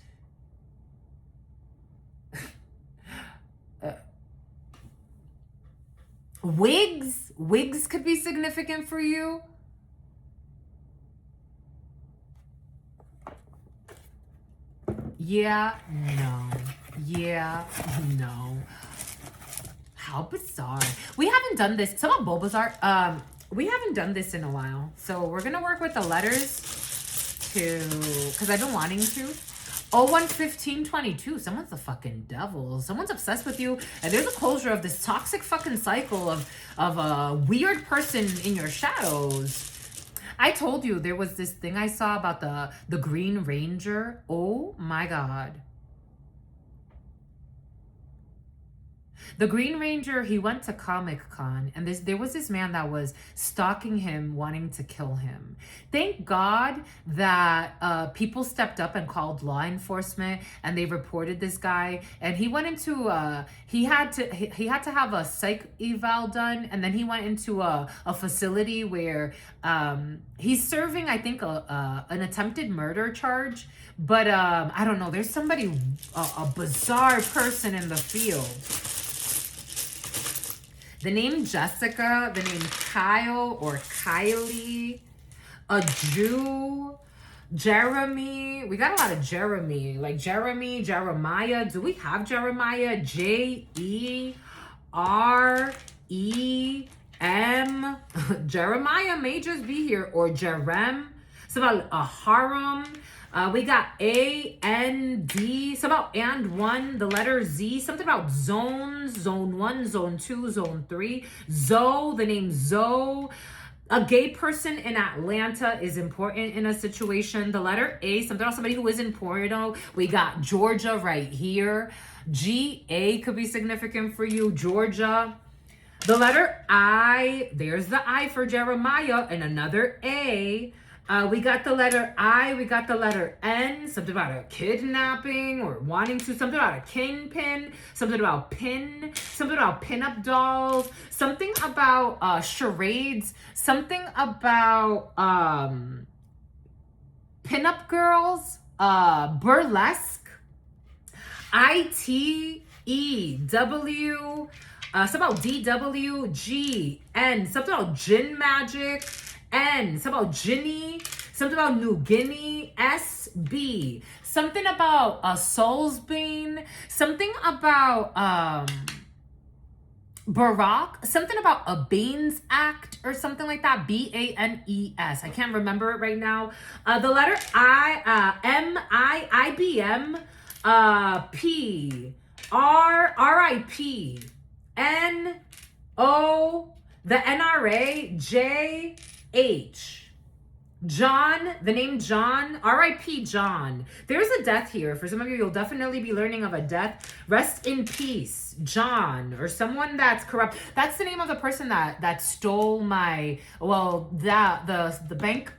Wigs could be significant for you. Yeah, no. Yeah, no. How bizarre. We haven't done this. Some of Bulbasaur, we haven't done this in a while. So we're gonna work with the letters because I've been wanting to. 011522. Someone's the fucking devil. Someone's obsessed with you. And there's a closure of this toxic fucking cycle of a weird person in your shadows. I told you there was this thing I saw about the Green Ranger. Oh my God. The Green Ranger, he went to Comic-Con, and there was this man that was stalking him, wanting to kill him. Thank God that people stepped up and called law enforcement, and they reported this guy. And he went into he had to have a psych eval done, and then he went into a facility where he's serving, I think, an attempted murder charge. But I don't know. There's somebody, a bizarre person in the field. The name Jessica, the name Kyle or Kylie, a Jew, Jeremy. We got a lot of Jeremy, like Jeremy, Jeremiah. Do we have Jeremiah? J-E-R-E-M. Jeremiah may just be here, or Jerem. It's about a harem. We got A-N-D, something about and one, the letter Z, something about zones, zone 1, zone 2, zone 3. Zoe, the name Zoe. A gay person in Atlanta is important in a situation. The letter A, something about somebody who is in Porto. We got Georgia right here. G-A could be significant for you, Georgia. The letter I, there's the I for Jeremiah, and another A. We got the letter I, we got the letter N, something about a kidnapping or wanting to, something about a kingpin, something about pin, something about pinup dolls, something about charades, something about pinup girls, burlesque, I-T-E-W, something about D-W-G-N, something about gin magic, N, something about Ginny, something about New Guinea, S-B, something about Soulsbane, something about Barack, something about a Baines Act or something like that, B-A-N-E-S. I can't remember it right now. The letter I, M-I-I-B-M, P, R, R-I-P, N-O, the N-R-A, J, H. John, the name John, R.I.P. John. There's a death here. For some of you, you'll definitely be learning of a death. Rest in peace, John, or someone that's corrupt. That's the name of the person that stole my, well, the bank.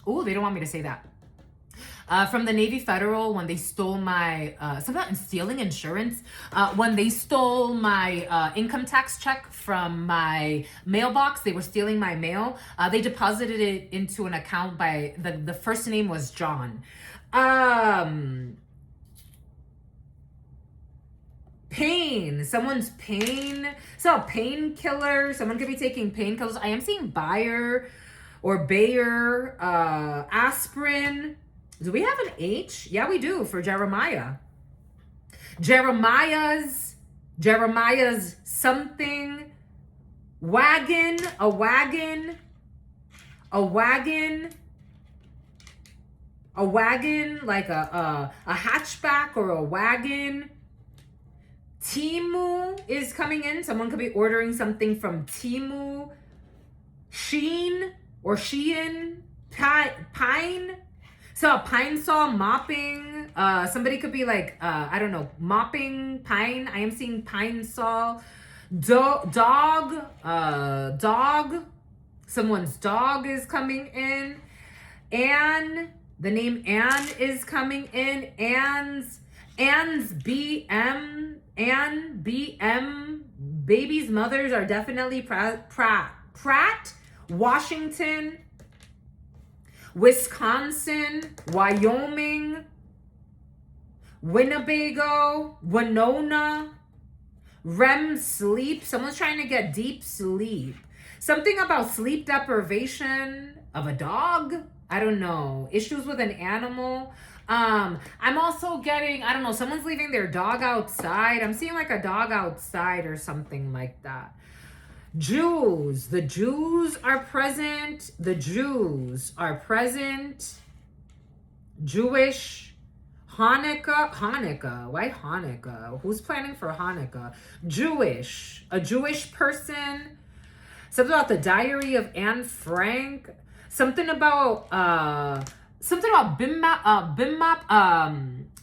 Oh, they don't want me to say that. From the Navy Federal, when they stole my, something about stealing insurance, when they stole my income tax check from my mailbox, they were stealing my mail. They deposited it into an account by, the first name was John. Pain, someone's pain. So a painkiller, someone could be taking painkillers. I am seeing Bayer or Bayer, aspirin. Do we have an H? Yeah, we do for Jeremiah. Jeremiah's something. Wagon, a wagon, like a hatchback or a wagon. Timu is coming in. Someone could be ordering something from Timu. Sheen or Shein, pine. So a pine saw, mopping. Somebody could be like, I don't know, mopping, pine. I am seeing pine saw. Dog. Someone's dog is coming in. Anne, the name Anne is coming in. Anne's BM. Ann, BM, babies' mothers are definitely Pratt, Washington, Wisconsin, Wyoming, Winnebago, Winona, REM sleep. Someone's trying to get deep sleep. Something about sleep deprivation of a dog. I don't know. Issues with an animal. I'm also getting, I don't know, someone's leaving their dog outside. I'm seeing like a dog outside or something like that. Jews. The Jews are present. The Jews are present. Jewish. Hanukkah. Why Hanukkah? Who's planning for Hanukkah? Jewish. A Jewish person. Something about the Diary of Anne Frank. Something about bimbap,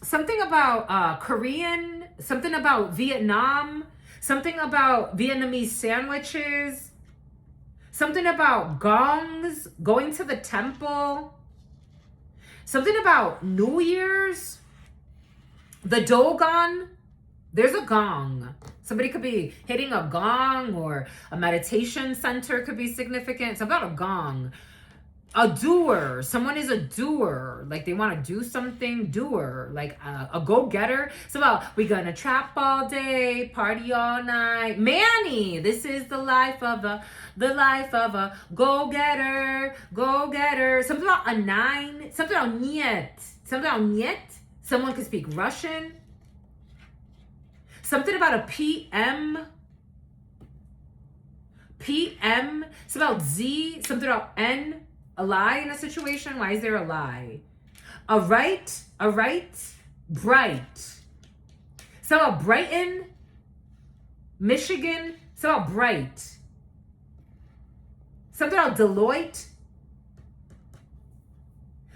something about Korean, something about Vietnam, something about Vietnamese sandwiches, something about gongs, going to the temple, something about New Year's, the Dogon. There's a gong. Somebody could be hitting a gong, or a meditation center could be significant. It's about a gong. A doer. Someone is a doer. Like they want to do something. Doer. Like a go-getter. It's about, we gonna trap all day, party all night. Manny. This is the life of a go-getter. Go-getter. Something about a 9. Something about niet. Something about niet. Someone could speak Russian. Something about a PM. PM. It's about Z. Something about N. A lie in a situation. Why is there a lie? A right. Bright. So about Brighton, Michigan. So about bright. Something about Deloitte.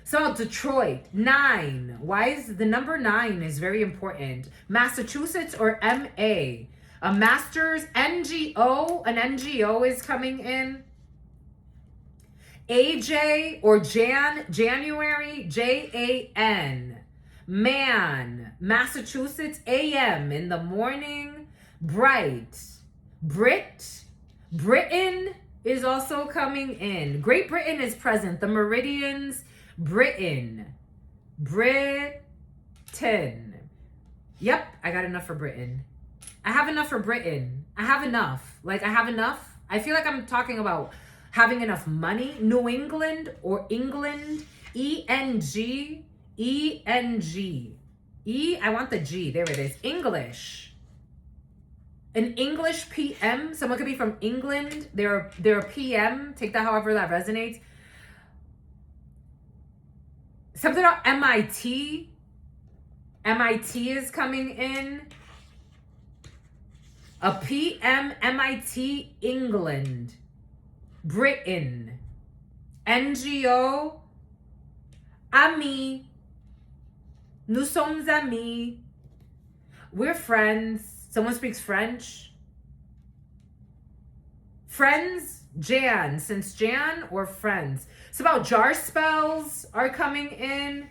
So about Detroit. 9. Why is the number 9 is very important. Massachusetts or MA. A master's. NGO. An NGO is coming in. AJ or January, JAN. Man, Massachusetts, AM in the morning. Bright. Britain is also coming in. Great Britain is present. The meridians, Britain. Yep, I got enough for Britain. I have enough for Britain. I have enough. Like, I have enough. I feel like I'm talking about having enough money. New England or England. ENG. I want the G. There it is. English. An English PM. Someone could be from England. They're a PM. Take that however that resonates. Something about MIT. MIT is coming in. A PM, MIT, England. Britain. NGO. Amis. Nous sommes amis. We're friends. Someone speaks French. Friends. Jan. Since Jan or friends. It's about jar spells are coming in.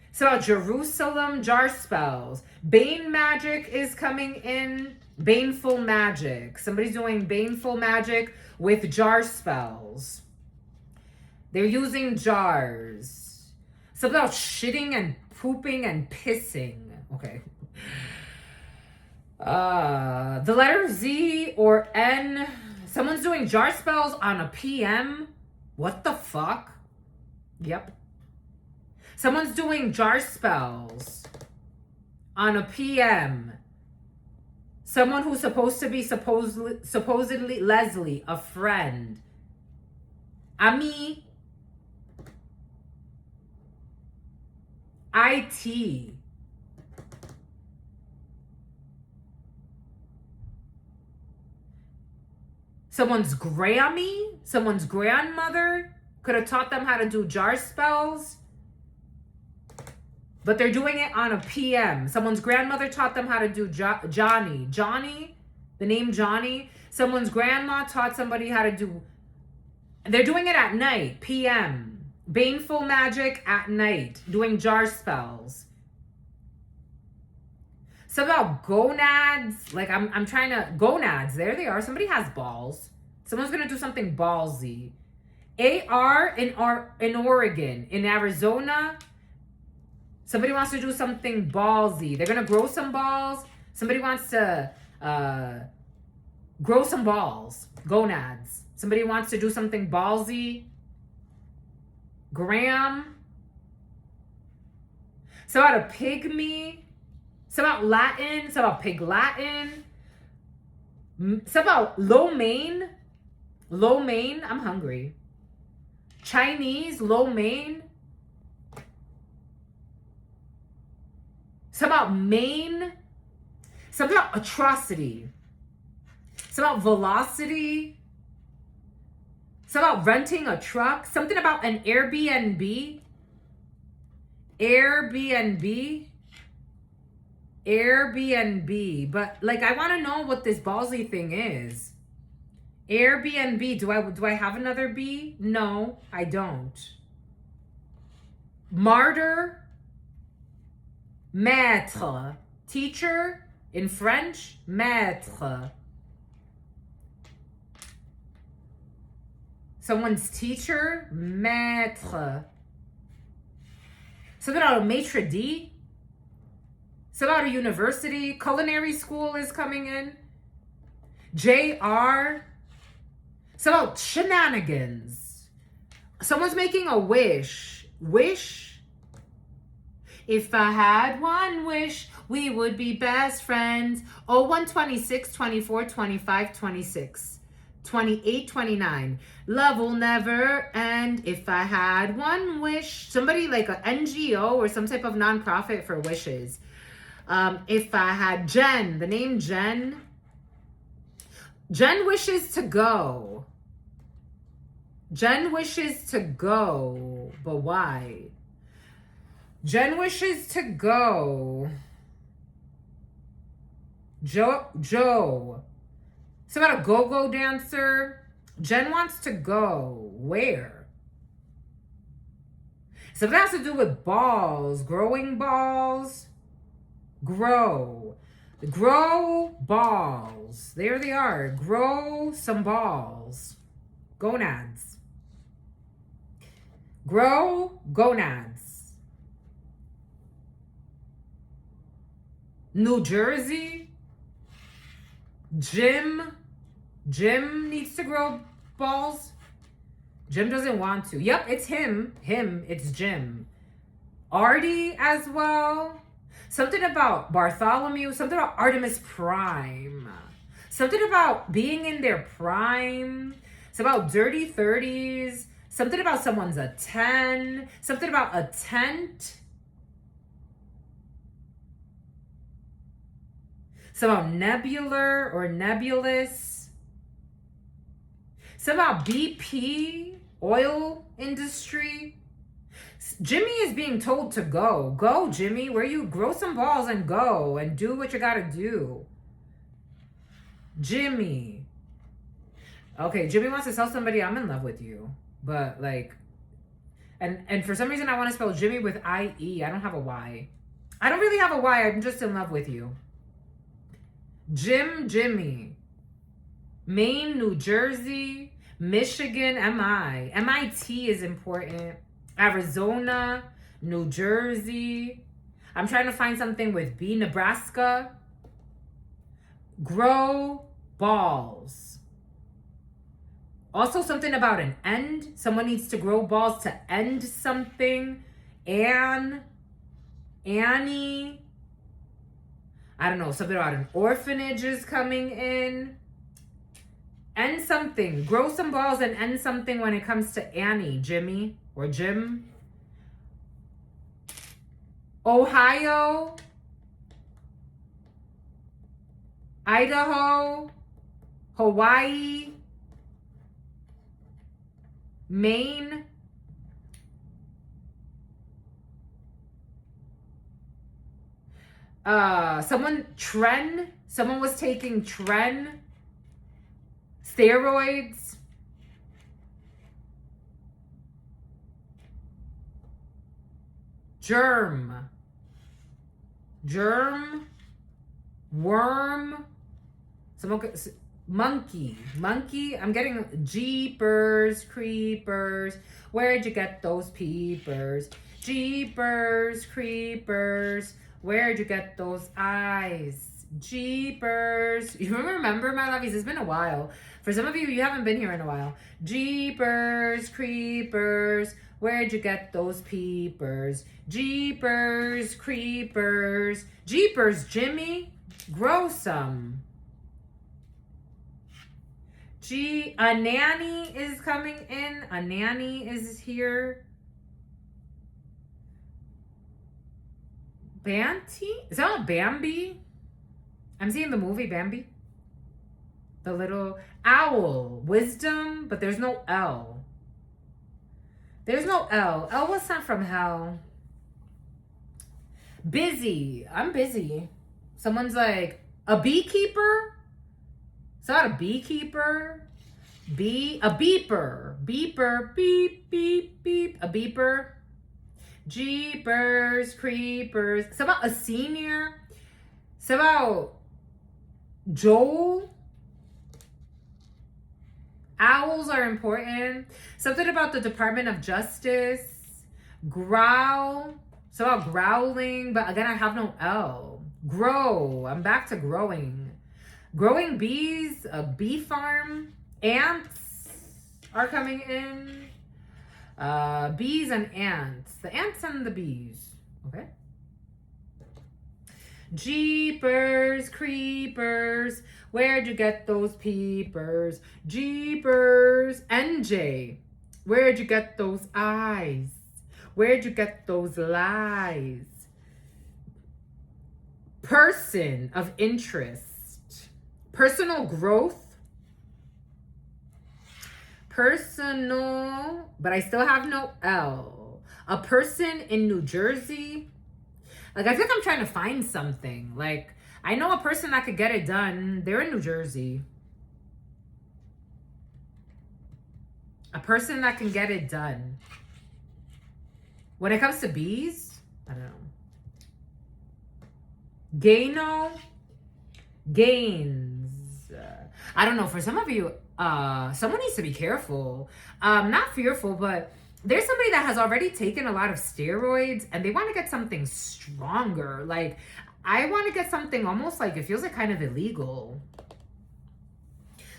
It's about Jerusalem. Jar spells. Bane magic is coming in. Baneful magic. Somebody's doing baneful magic with jar spells. They're using jars. Something about shitting and pooping and pissing. Okay. The letter Z or N. Someone's doing jar spells on a PM. What the fuck? Yep. Someone's doing jar spells on a PM. Someone who's supposed to be supposedly Leslie, a friend. Ami. IT. Someone's Grammy, someone's grandmother could have taught them how to do jar spells. But they're doing it on a PM. Someone's grandmother taught them how to do Johnny. Johnny, the name Johnny. Someone's grandma taught somebody how to do... They're doing it at night, PM. Baneful magic at night, doing jar spells. Some about gonads. Like I'm trying to gonads. There they are. Somebody has balls. Someone's gonna do something ballsy. AR in Oregon, in Arizona. Somebody wants to do something ballsy. They're gonna grow some balls. Somebody wants to grow some balls. Gonads. Somebody wants to do something ballsy. Graham. So about a pygmy. So about Latin. So about pig Latin. So about lo mein. Lo mein. I'm hungry. Chinese. Lo mein. So about Maine. Something about atrocity. Something about velocity. Something about renting a truck. Something about an Airbnb. Airbnb. Airbnb. But like I want to know what this ballsy thing is. Airbnb. Do I have another B? No, I don't. Martyr. Maître. Teacher in French. Maître. Someone's teacher. Maître. Something about a maitre d'. Something about a university. Culinary school is coming in. JR. Something about shenanigans. Someone's making a wish. Wish. If I had one wish, we would be best friends. Oh, 126, 24, 25, 26, 28, 29. Love will never end. If I had one wish. Somebody like an NGO or some type of nonprofit for wishes. If I had Jen, the name Jen. Jen wishes to go. Jen wishes to go. But why? Jen wishes to go. Joe. It's about a go-go dancer. Jen wants to go. Where? Something has to do with balls. Growing balls. Grow. Grow balls. There they are. Grow some balls. Gonads. Grow gonads. New Jersey. Jim needs to grow balls. Jim doesn't want to. Yep, it's him. It's Jim. Artie as well. Something about Bartholomew. Something about Artemis Prime. Something about being in their prime. It's about dirty 30s. Something about someone's a 10. Something about a tent. Some about nebular or nebulous. Some about BP, oil industry. Jimmy is being told to go. Go, Jimmy. Where you grow some balls and go and do what you gotta do. Jimmy. Okay, Jimmy wants to tell somebody I'm in love with you. But like, and for some reason I want to spell Jimmy with I-E. I don't have a Y. I don't really have a Y. I'm just in love with you. Jimmy. Maine, New Jersey, Michigan, MI. MIT is important. Arizona, New Jersey. I'm trying to find something with B. Nebraska. Grow balls. Also something about an end. Someone needs to grow balls to end something. Annie. I don't know, something about an orphanage is coming in. End something. Grow some balls and end something when it comes to Annie, Jimmy, or Jim. Ohio. Idaho. Hawaii. Maine. Someone was taking steroids. Germ. Worm. Monkey. I'm getting jeepers, creepers. Where'd you get those peepers? Jeepers, creepers. Where'd you get those eyes? Jeepers. You remember, my lovies? It's been a while. For some of you, you haven't been here in a while. Jeepers, creepers. Where'd you get those peepers? Jeepers, creepers. Jeepers, Jimmy. Grow some. A nanny is coming in. A nanny is here. Banty? Is that not Bambi? I'm seeing the movie Bambi. The little owl. Wisdom, but there's no L. There's no L. L was sent from hell. Busy. I'm busy. Someone's like, a beekeeper? It's not a beekeeper. A beeper. Beeper. Beep, beep, beep. A beeper. Jeepers, creepers. It's about a senior. It's about Joel. Owls are important. Something about the Department of Justice. Growl. It's about growling, but again, I have no L. Grow. I'm back to growing. Growing bees, a bee farm. Ants are coming in. Bees and ants. The ants and the bees. Okay. Jeepers, creepers. Where'd you get those peepers? Jeepers. NJ. Where'd you get those eyes? Where'd you get those lies? Person of interest. Personal growth. Personal, but I still have no L. A person in New Jersey. Like, I feel like I'm trying to find something. Like, I know a person that could get it done. They're in New Jersey. A person that can get it done. When it comes to bees, I don't know. Gains. I don't know. For some of you, someone needs to be careful. Not fearful, but there's somebody that has already taken a lot of steroids and they want to get something stronger. Like, I want to get something almost like, it feels like kind of illegal.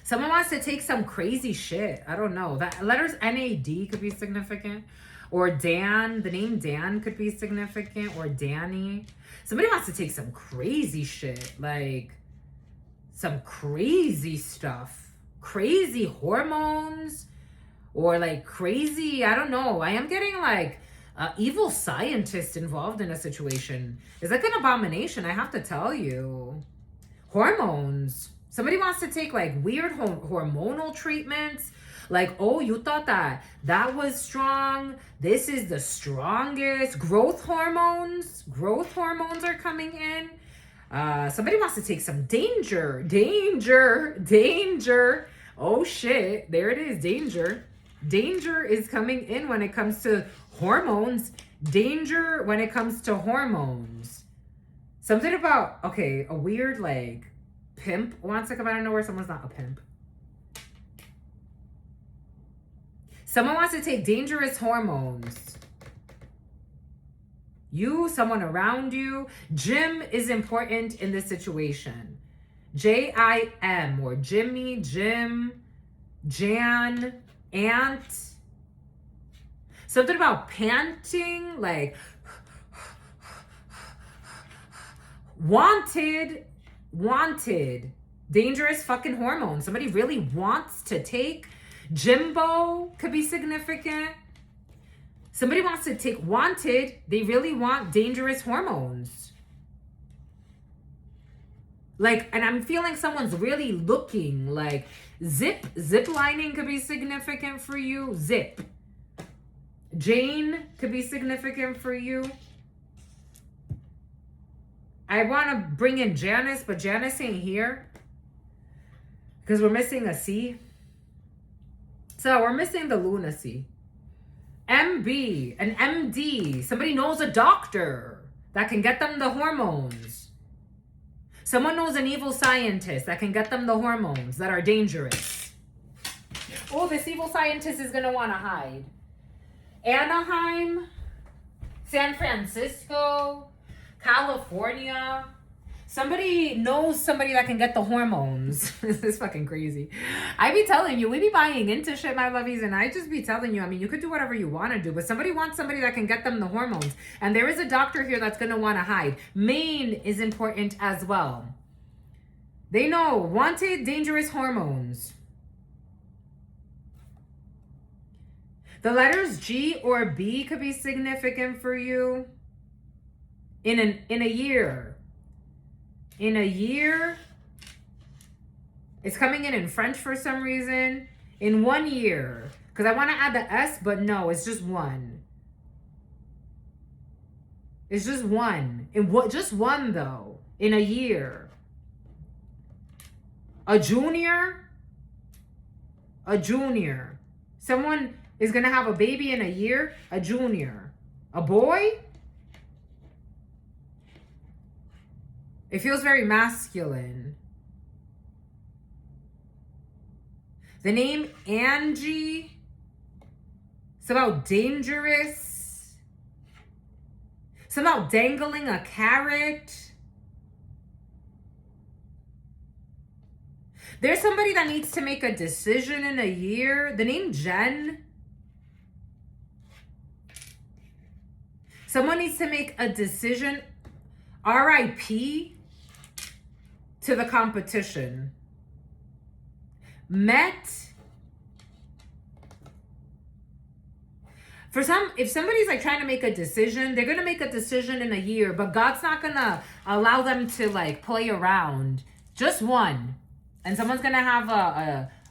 Someone wants to take some crazy shit. I don't know. That letters NAD could be significant. Or Dan, the name Dan could be significant. Or Danny. Somebody wants to take some crazy shit. Like, some crazy stuff. Crazy hormones. Or like crazy, I don't know. I am getting like evil scientist involved in a situation. It's like an abomination, I have to tell you. Hormones. Somebody wants to take like weird hormonal treatments. Like, oh, you thought that was strong. This is the strongest. Growth hormones. Growth hormones are coming in. Somebody wants to take some danger. Danger. Oh shit, there it is, danger. Danger is coming in when it comes to hormones. Danger when it comes to hormones. Something about, okay, a weird like pimp wants to come out of nowhere. Someone's not a pimp. Someone wants to take dangerous hormones. You, someone around you. Jim is important in this situation. Jim or Jimmy, Jim, Jan, Ant. Something about panting, like wanted, dangerous fucking hormones. Somebody really wants to take. Jimbo could be significant. Somebody wants to take wanted. They really want dangerous hormones. Like, and I'm feeling someone's really looking like zip lining could be significant for you. Zip. Jane could be significant for you. I want to bring in Janice, but Janice ain't here because we're missing a C. So we're missing the lunacy. MB, an MD. Somebody knows a doctor that can get them the hormones. Someone knows an evil scientist that can get them the hormones that are dangerous. Oh, this evil scientist is going to want to hide. Anaheim, San Francisco, California. Somebody knows somebody that can get the hormones. This is fucking crazy. I be telling you, we be buying into shit, my lovies, and I just be telling you, I mean, you could do whatever you want to do, but somebody wants somebody that can get them the hormones. And there is a doctor here that's going to want to hide. Maine is important as well. They know wanted dangerous hormones. The letters G or B could be significant for you in a year. In a year, it's coming in French for some reason. In 1 year, because I want to add the S, but no, it's just one. It's just one. Just one though. In a year. A junior. Someone is gonna have a baby in a year. A junior. A boy. It feels very masculine. The name Angie. It's about dangerous. It's about dangling a carrot. There's somebody that needs to make a decision in a year. The name Jen. Someone needs to make a decision. RIP to the competition. Met. If somebody's like trying to make a decision, they're going to make a decision in a year, but God's not going to allow them to like play around. Just one. And someone's going to have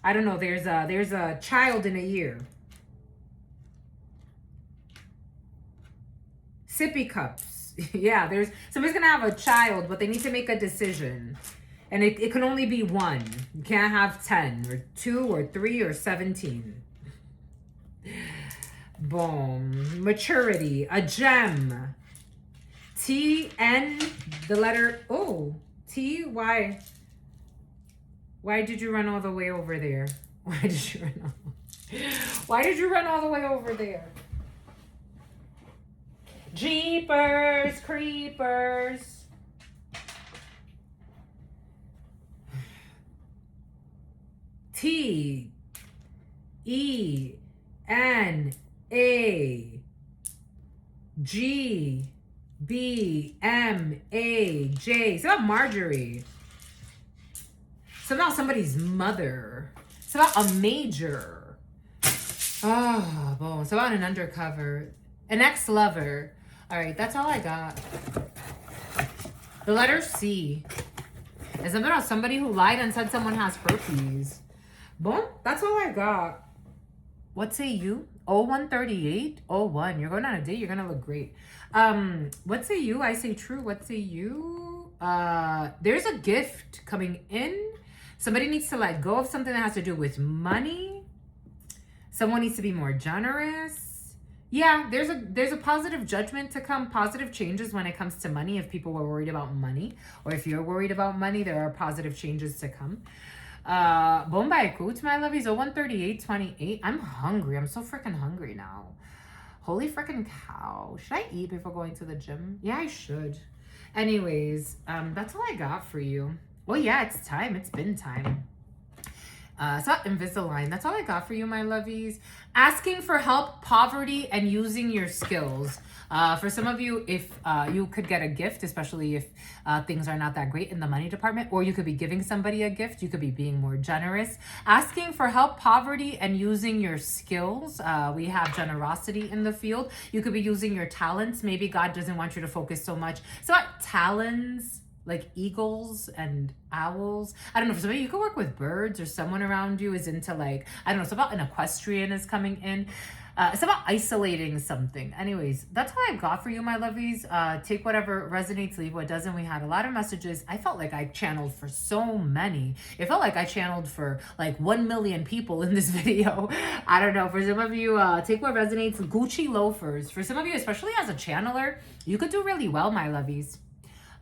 I don't know, there's a child in a year. Sippy cups. Yeah, somebody's going to have a child, but they need to make a decision. And it can only be one. You can't have 10 or 2 or 3 or 17. Boom. Maturity. A gem. T-N. The letter. Oh. T. Why? Why did you run all the way over there? Why did you run all the way over there? Jeepers creepers. T E N A G B M A J. It's about Marjorie. It's about somebody's mother. It's about a major. Oh, boom. It's about an undercover. An ex-lover. All right, that's all I got. The letter C. It's about somebody who lied and said someone has herpes. Boom, that's all I got. What say you? 0138? 01. You're going on a date. You're going to look great. What say you? I say true. What say you? There's a gift coming in. Somebody needs to let go of something that has to do with money. Someone needs to be more generous. Yeah, there's a positive judgment to come, positive changes when it comes to money. If people were worried about money, or if you're worried about money, there are positive changes to come. Bombay Coot, my lovies, 013828. I'm hungry. I'm so freaking hungry now. Holy freaking cow. Should I eat before going to the gym? Yeah, I should. Anyways, that's all I got for you. Oh yeah, it's time. It's been time. It's not Invisalign. That's all I got for you, my lovies. Asking for help, poverty, and using your skills. For some of you, if you could get a gift, especially if things are not that great in the money department, or you could be giving somebody a gift, you could be being more generous. Asking for help, poverty, and using your skills. We have generosity in the field. You could be using your talents. Maybe God doesn't want you to focus so much. So talents, like eagles and owls. I don't know, for some of you could work with birds, or someone around you is into like, I don't know, it's about an equestrian is coming in. It's about isolating something. Anyways, that's all I've got for you, my lovies. Take whatever resonates, leave what doesn't. We had a lot of messages. I felt like I channeled for so many. It felt like I channeled for like 1 million people in this video. I don't know. For some of you, take what resonates. Gucci loafers. For some of you, especially as a channeler, you could do really well, my lovies.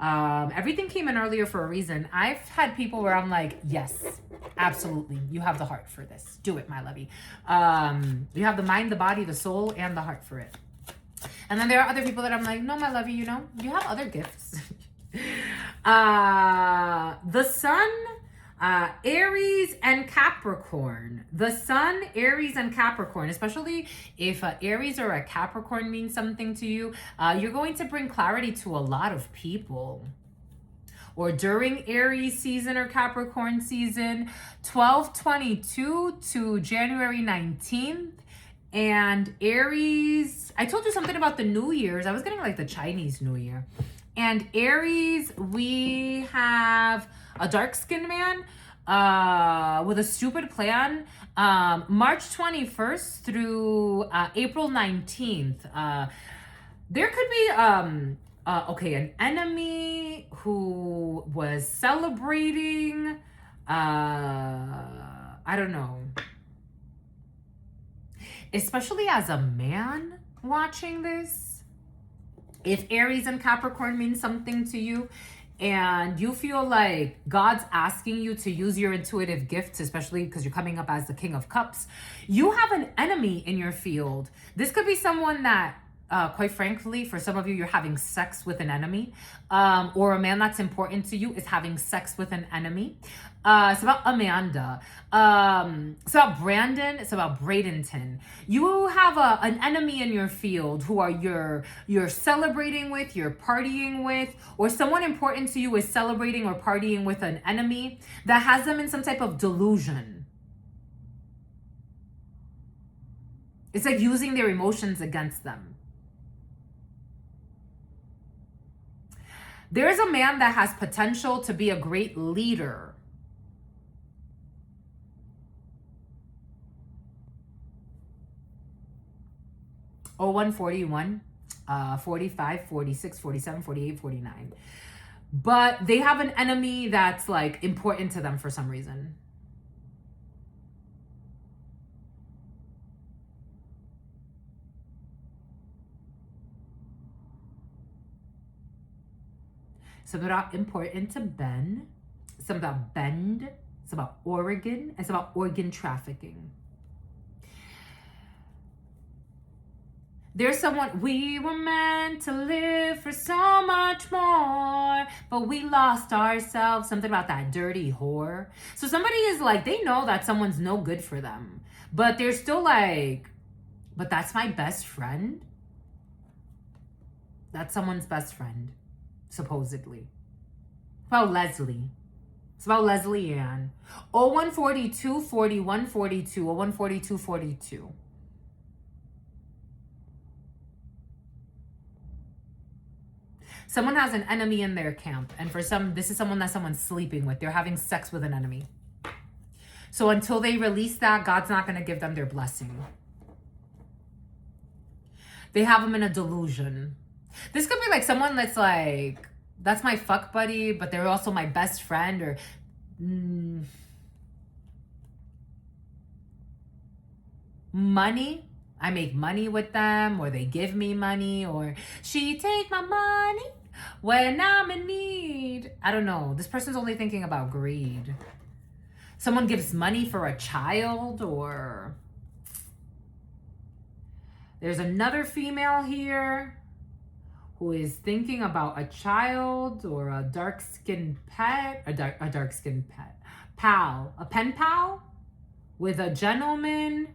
Everything came in earlier for a reason. I've had people where I'm like, yes, absolutely. You have the heart for this. Do it, my lovey. You have the mind, the body, the soul, and the heart for it. And then there are other people that I'm like, no, my lovey, you know, you have other gifts. The sun, Aries and Capricorn. The sun, Aries and Capricorn, especially if Aries or a Capricorn means something to you, you're going to bring clarity to a lot of people. Or during Aries season or Capricorn season, 12/22 to January 19th. And Aries, I told you something about the New Year's. I was getting like the Chinese New Year. And Aries, we have a dark-skinned man with a stupid plan. March 21st through April 19th. There could be, an enemy who was celebrating, I don't know. Especially as a man watching this, if Aries and Capricorn means something to you and you feel like God's asking you to use your intuitive gifts, especially because you're coming up as the King of Cups, you have an enemy in your field. This could be someone that, quite frankly, for some of you, you're having sex with an enemy, or a man that's important to you is having sex with an enemy. It's about Amanda. It's about Brandon. It's about Bradenton. You have an enemy in your field who are you're celebrating with, you're partying with, or someone important to you is celebrating or partying with an enemy that has them in some type of delusion. It's like using their emotions against them. There is a man that has potential to be a great leader. Oh, 141, 45, 46, 47, 48, 49. But they have an enemy that's like important to them for some reason. Something about important to Ben. Something about Bend. It's about Oregon. It's about organ trafficking. There's someone, we were meant to live for so much more, but we lost ourselves. Something about that dirty whore. So somebody is like, they know that someone's no good for them, but they're still like, but that's my best friend. That's someone's best friend, supposedly. It's about Leslie. It's about Leslie Ann. 0142 41 42. 0142 42. Someone has an enemy in their camp. And for some, this is someone that someone's sleeping with. They're having sex with an enemy. So until they release that, God's not going to give them their blessing. They have them in a delusion. This could be like someone that's like, that's my fuck buddy, but they're also my best friend, or money. I make money with them, or they give me money, or she take my money when I'm in need. I don't know. This person's only thinking about greed. Someone gives money for a child, or there's another female here who is thinking about a child or a dark-skinned pet, a dark-skinned pet, pal, a pen pal with a gentleman,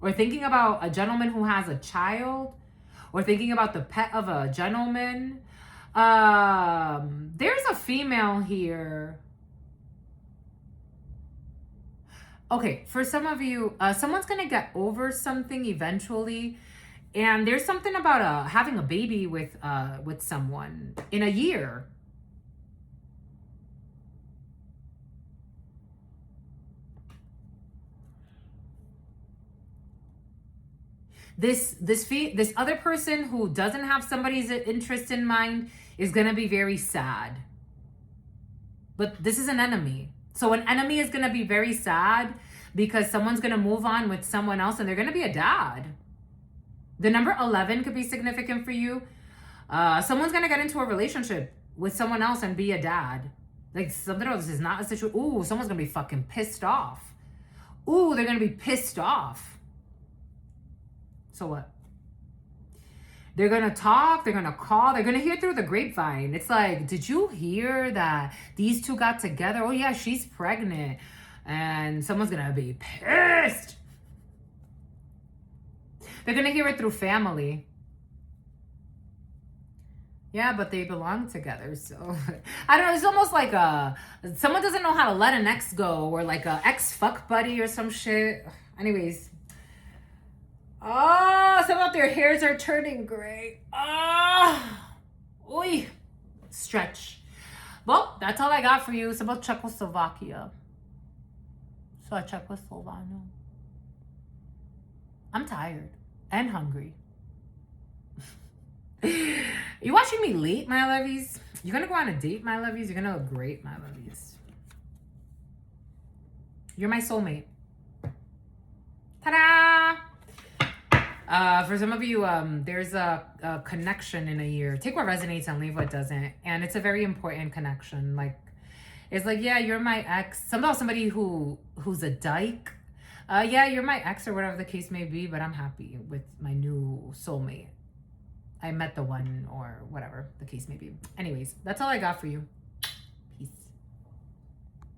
or thinking about a gentleman who has a child, or thinking about the pet of a gentleman. There's a female here. Okay, for some of you, someone's gonna get over something eventually, and there's something about having a baby with someone in a year. This other person who doesn't have somebody's interest in mind is gonna be very sad. But this is an enemy. So an enemy is gonna be very sad because someone's gonna move on with someone else and they're gonna be a dad. The number 11 could be significant for you. Someone's gonna get into a relationship with someone else and be a dad. Like, something else is not a situation. Ooh, someone's gonna be fucking pissed off. Ooh, they're gonna be pissed off. So what? They're gonna talk, they're gonna call, they're gonna hear through the grapevine. It's like, did you hear that these two got together? Oh yeah, she's pregnant. And someone's gonna be pissed. They're gonna hear it through family. Yeah, but they belong together, so I don't know. It's almost like someone doesn't know how to let an ex go, or like a ex fuck buddy or some shit. Anyways, some of their hairs are turning gray. Oy, stretch. Well, that's all I got for you. It's about Czechoslovakia. So Czechoslovakia. I'm tired and hungry. You watching me late, my lovies? You're gonna go on a date, my lovies? You're gonna look great, my lovies. You're my soulmate. Ta-da! For some of you, there's a connection in a year. Take what resonates and leave what doesn't. And it's a very important connection. Like, it's like, yeah, you're my ex. Somehow somebody who's a dyke. Yeah, you're my ex or whatever the case may be, but I'm happy with my new soulmate. I met the one, or whatever the case may be. Anyways, that's all I got for you.